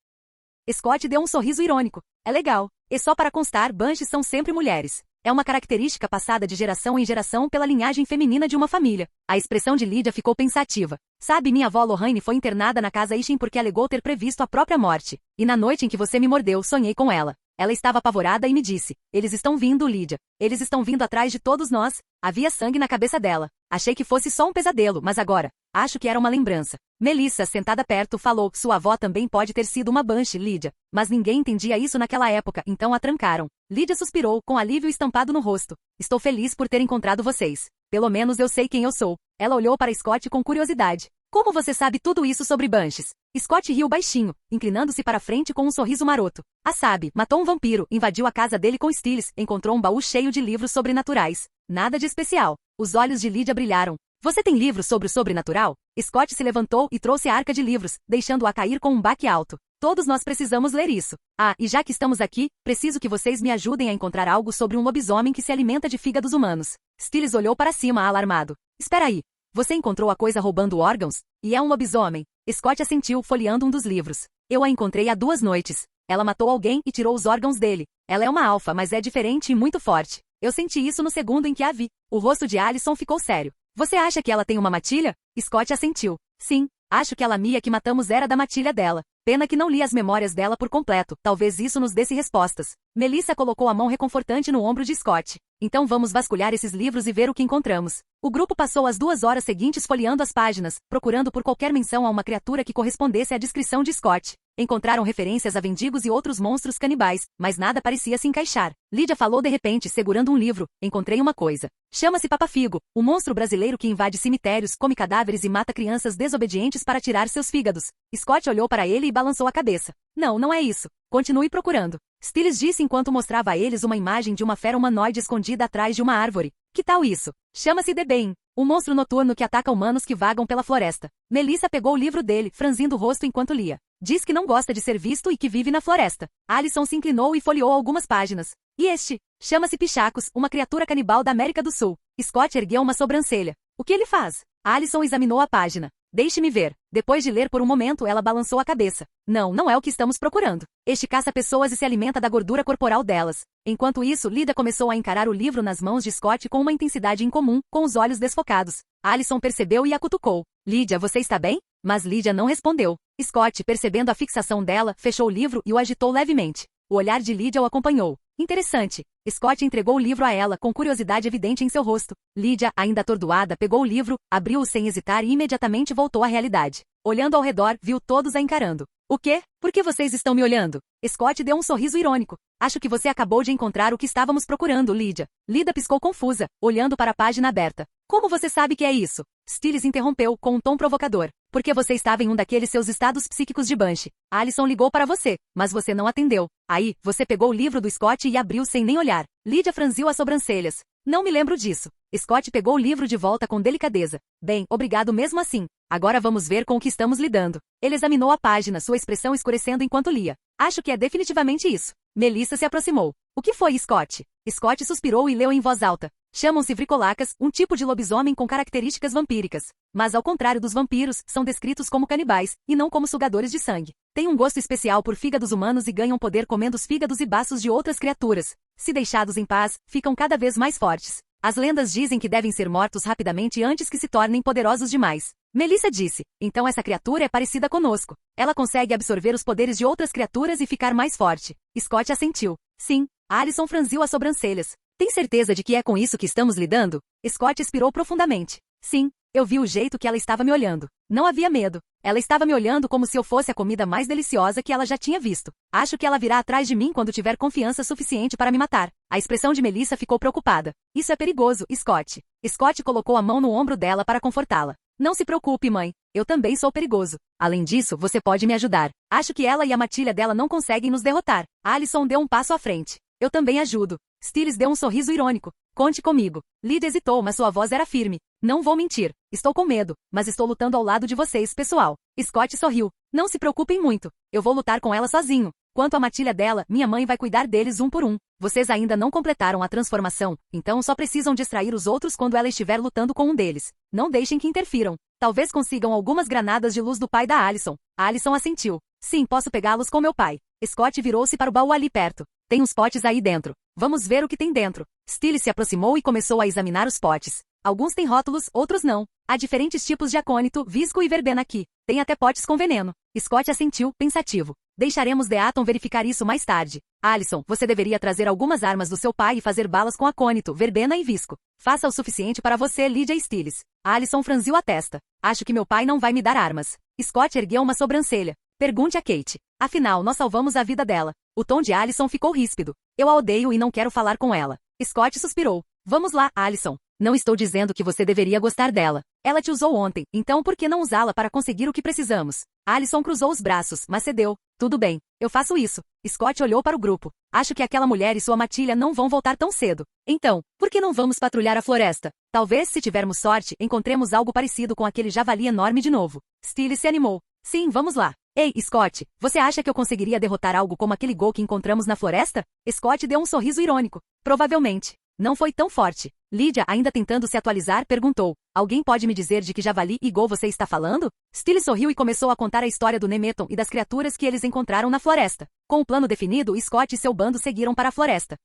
S2: Scott deu um sorriso irônico. É legal. E só para constar, Banshees são sempre mulheres. É uma característica passada de geração em geração pela linhagem feminina de uma família. A expressão de Lydia ficou pensativa. Sabe, minha avó Lorraine foi internada na casa Ishin porque alegou ter previsto a própria morte. E na noite em que você me mordeu, sonhei com ela. Ela estava apavorada e me disse. Eles estão vindo, Lydia. Eles estão vindo atrás de todos nós. Havia sangue na cabeça dela. Achei que fosse só um pesadelo, mas agora, acho que era uma lembrança. Melissa, sentada perto, falou. Sua avó também pode ter sido uma Banshee, Lydia. Mas ninguém entendia isso naquela época, então a trancaram. Lydia suspirou, com alívio estampado no rosto. Estou feliz por ter encontrado vocês. Pelo menos eu sei quem eu sou. Ela olhou para Scott com curiosidade. Como você sabe tudo isso sobre Banshees? Scott riu baixinho, inclinando-se para frente com um sorriso maroto. Sabe, matou um vampiro, invadiu a casa dele com Stiles, encontrou um baú cheio de livros sobrenaturais. Nada de especial. Os olhos de Lydia brilharam. Você tem livros sobre o sobrenatural? Scott se levantou e trouxe a arca de livros, deixando-a cair com um baque alto. Todos nós precisamos ler isso. E já que estamos aqui, preciso que vocês me ajudem a encontrar algo sobre um lobisomem que se alimenta de fígados humanos. Stiles olhou para cima, alarmado. Espera aí. Você encontrou a coisa roubando órgãos? E é um lobisomem? Scott assentiu, folheando um dos livros. Eu a encontrei há 2 noites. Ela matou alguém e tirou os órgãos dele. Ela é uma alfa, mas é diferente e muito forte. Eu senti isso no segundo em que a vi. O rosto de Alison ficou sério. Você acha que ela tem uma matilha? Scott assentiu. Sim, acho que a Lamia que matamos era da matilha dela. Pena que não li as memórias dela por completo. Talvez isso nos desse respostas. Melissa colocou a mão reconfortante no ombro de Scott. Então vamos vasculhar esses livros e ver o que encontramos. O grupo passou as 2 horas seguintes folheando as páginas, procurando por qualquer menção a uma criatura que correspondesse à descrição de Scott. Encontraram referências a mendigos e outros monstros canibais, mas nada parecia se encaixar. Lydia falou de repente, segurando um livro. Encontrei uma coisa. Chama-se Papa-Figo, o monstro brasileiro que invade cemitérios, come cadáveres e mata crianças desobedientes para tirar seus fígados. Scott olhou para ele e balançou a cabeça. Não, não é isso. Continue procurando. Stiles disse enquanto mostrava a eles uma imagem de uma fera humanoide escondida atrás de uma árvore. Que tal isso? Chama-se The Bane, um monstro noturno que ataca humanos que vagam pela floresta. Melissa pegou o livro dele, franzindo o rosto enquanto lia. Diz que não gosta de ser visto e que vive na floresta. Alison se inclinou e folheou algumas páginas. E este? Chama-se Pichacos, uma criatura canibal da América do Sul. Scott ergueu uma sobrancelha. O que ele faz? Alison examinou a página. Deixe-me ver. Depois de ler por um momento, ela balançou a cabeça. Não, não é o que estamos procurando. Este caça pessoas e se alimenta da gordura corporal delas. Enquanto isso, Lydia começou a encarar o livro nas mãos de Scott com uma intensidade incomum, com os olhos desfocados. Alison percebeu e a cutucou. Lydia, você está bem? Mas Lydia não respondeu. Scott, percebendo a fixação dela, fechou o livro e o agitou levemente. O olhar de Lydia o acompanhou. Interessante. Scott entregou o livro a ela, com curiosidade evidente em seu rosto. Lydia, ainda atordoada, pegou o livro, abriu-o sem hesitar e imediatamente voltou à realidade. Olhando ao redor, viu todos a encarando. O quê? Por que vocês estão me olhando? Scott deu um sorriso irônico. Acho que você acabou de encontrar o que estávamos procurando, Lydia. Lydia piscou confusa, olhando para a página aberta. Como você sabe que é isso? Stiles interrompeu, com um tom provocador. Porque você estava em um daqueles seus estados psíquicos de Banshee. Alison ligou para você, mas você não atendeu. Aí, você pegou o livro do Scott e abriu sem nem olhar. Lydia franziu as sobrancelhas. Não me lembro disso. Scott pegou o livro de volta com delicadeza. Bem, obrigado mesmo assim. Agora vamos ver com o que estamos lidando. Ele examinou a página, sua expressão escurecendo enquanto lia. Acho que é definitivamente isso. Melissa se aproximou. O que foi, Scott? Scott suspirou e leu em voz alta. Chamam-se vricolacas, um tipo de lobisomem com características vampíricas. Mas ao contrário dos vampiros, são descritos como canibais, e não como sugadores de sangue. Têm um gosto especial por fígados humanos e ganham poder comendo os fígados e baços de outras criaturas. Se deixados em paz, ficam cada vez mais fortes. As lendas dizem que devem ser mortos rapidamente antes que se tornem poderosos demais. Melissa disse, então essa criatura é parecida conosco. Ela consegue absorver os poderes de outras criaturas e ficar mais forte. Scott assentiu. Sim. Alison franziu as sobrancelhas. Tem certeza de que é com isso que estamos lidando? Scott expirou profundamente. Sim. Eu vi o jeito que ela estava me olhando. Não havia medo. Ela estava me olhando como se eu fosse a comida mais deliciosa que ela já tinha visto. Acho que ela virá atrás de mim quando tiver confiança suficiente para me matar. A expressão de Melissa ficou preocupada. Isso é perigoso, Scott. Scott colocou a mão no ombro dela para confortá-la. Não se preocupe, mãe. Eu também sou perigoso. Além disso, você pode me ajudar. Acho que ela e a matilha dela não conseguem nos derrotar. Alison deu um passo à frente. Eu também ajudo. Stiles deu um sorriso irônico. Conte comigo. Lydia hesitou, mas sua voz era firme. Não vou mentir. Estou com medo, mas estou lutando ao lado de vocês, pessoal. Scott sorriu. Não se preocupem muito. Eu vou lutar com ela sozinho. Quanto à matilha dela, minha mãe vai cuidar deles um por um. Vocês ainda não completaram a transformação, então só precisam distrair os outros quando ela estiver lutando com um deles. Não deixem que interfiram. Talvez consigam algumas granadas de luz do pai da Alison. Alison assentiu. Sim, posso pegá-los com meu pai. Scott virou-se para o baú ali perto. Tem uns potes aí dentro. Vamos ver o que tem dentro. Stiles se aproximou e começou a examinar os potes. Alguns têm rótulos, outros não. Há diferentes tipos de acônito, visco e verbena aqui. Tem até potes com veneno. Scott assentiu, pensativo. Deixaremos Deaton verificar isso mais tarde. Alison, você deveria trazer algumas armas do seu pai e fazer balas com acônito, verbena e visco. Faça o suficiente para você, Lydia e Stiles. Alison franziu a testa. Acho que meu pai não vai me dar armas. Scott ergueu uma sobrancelha. Pergunte a Kate. Afinal, nós salvamos a vida dela. O tom de Alison ficou ríspido. Eu a odeio e não quero falar com ela. Scott suspirou. Vamos lá, Alison. Não estou dizendo que você deveria gostar dela. Ela te usou ontem, então por que não usá-la para conseguir o que precisamos? Alison cruzou os braços, mas cedeu. Tudo bem, eu faço isso. Scott olhou para o grupo. Acho que aquela mulher e sua matilha não vão voltar tão cedo. Então, por que não vamos patrulhar a floresta? Talvez, se tivermos sorte, encontremos algo parecido com aquele javali enorme de novo. Stiles se animou. Sim, vamos lá. Ei, Scott, você acha que eu conseguiria derrotar algo como aquele gol que encontramos na floresta? Scott deu um sorriso irônico. Provavelmente. Não foi tão forte. Lydia, ainda tentando se atualizar, perguntou. Alguém pode me dizer de que javali e gol você está falando? Stiles sorriu e começou a contar a história do Nemeton e das criaturas que eles encontraram na floresta. Com o plano definido, Scott e seu bando seguiram para a floresta.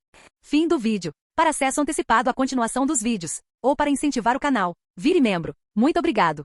S2: Fim do vídeo. Para acesso antecipado à continuação dos vídeos, ou para incentivar o canal, vire membro. Muito obrigado.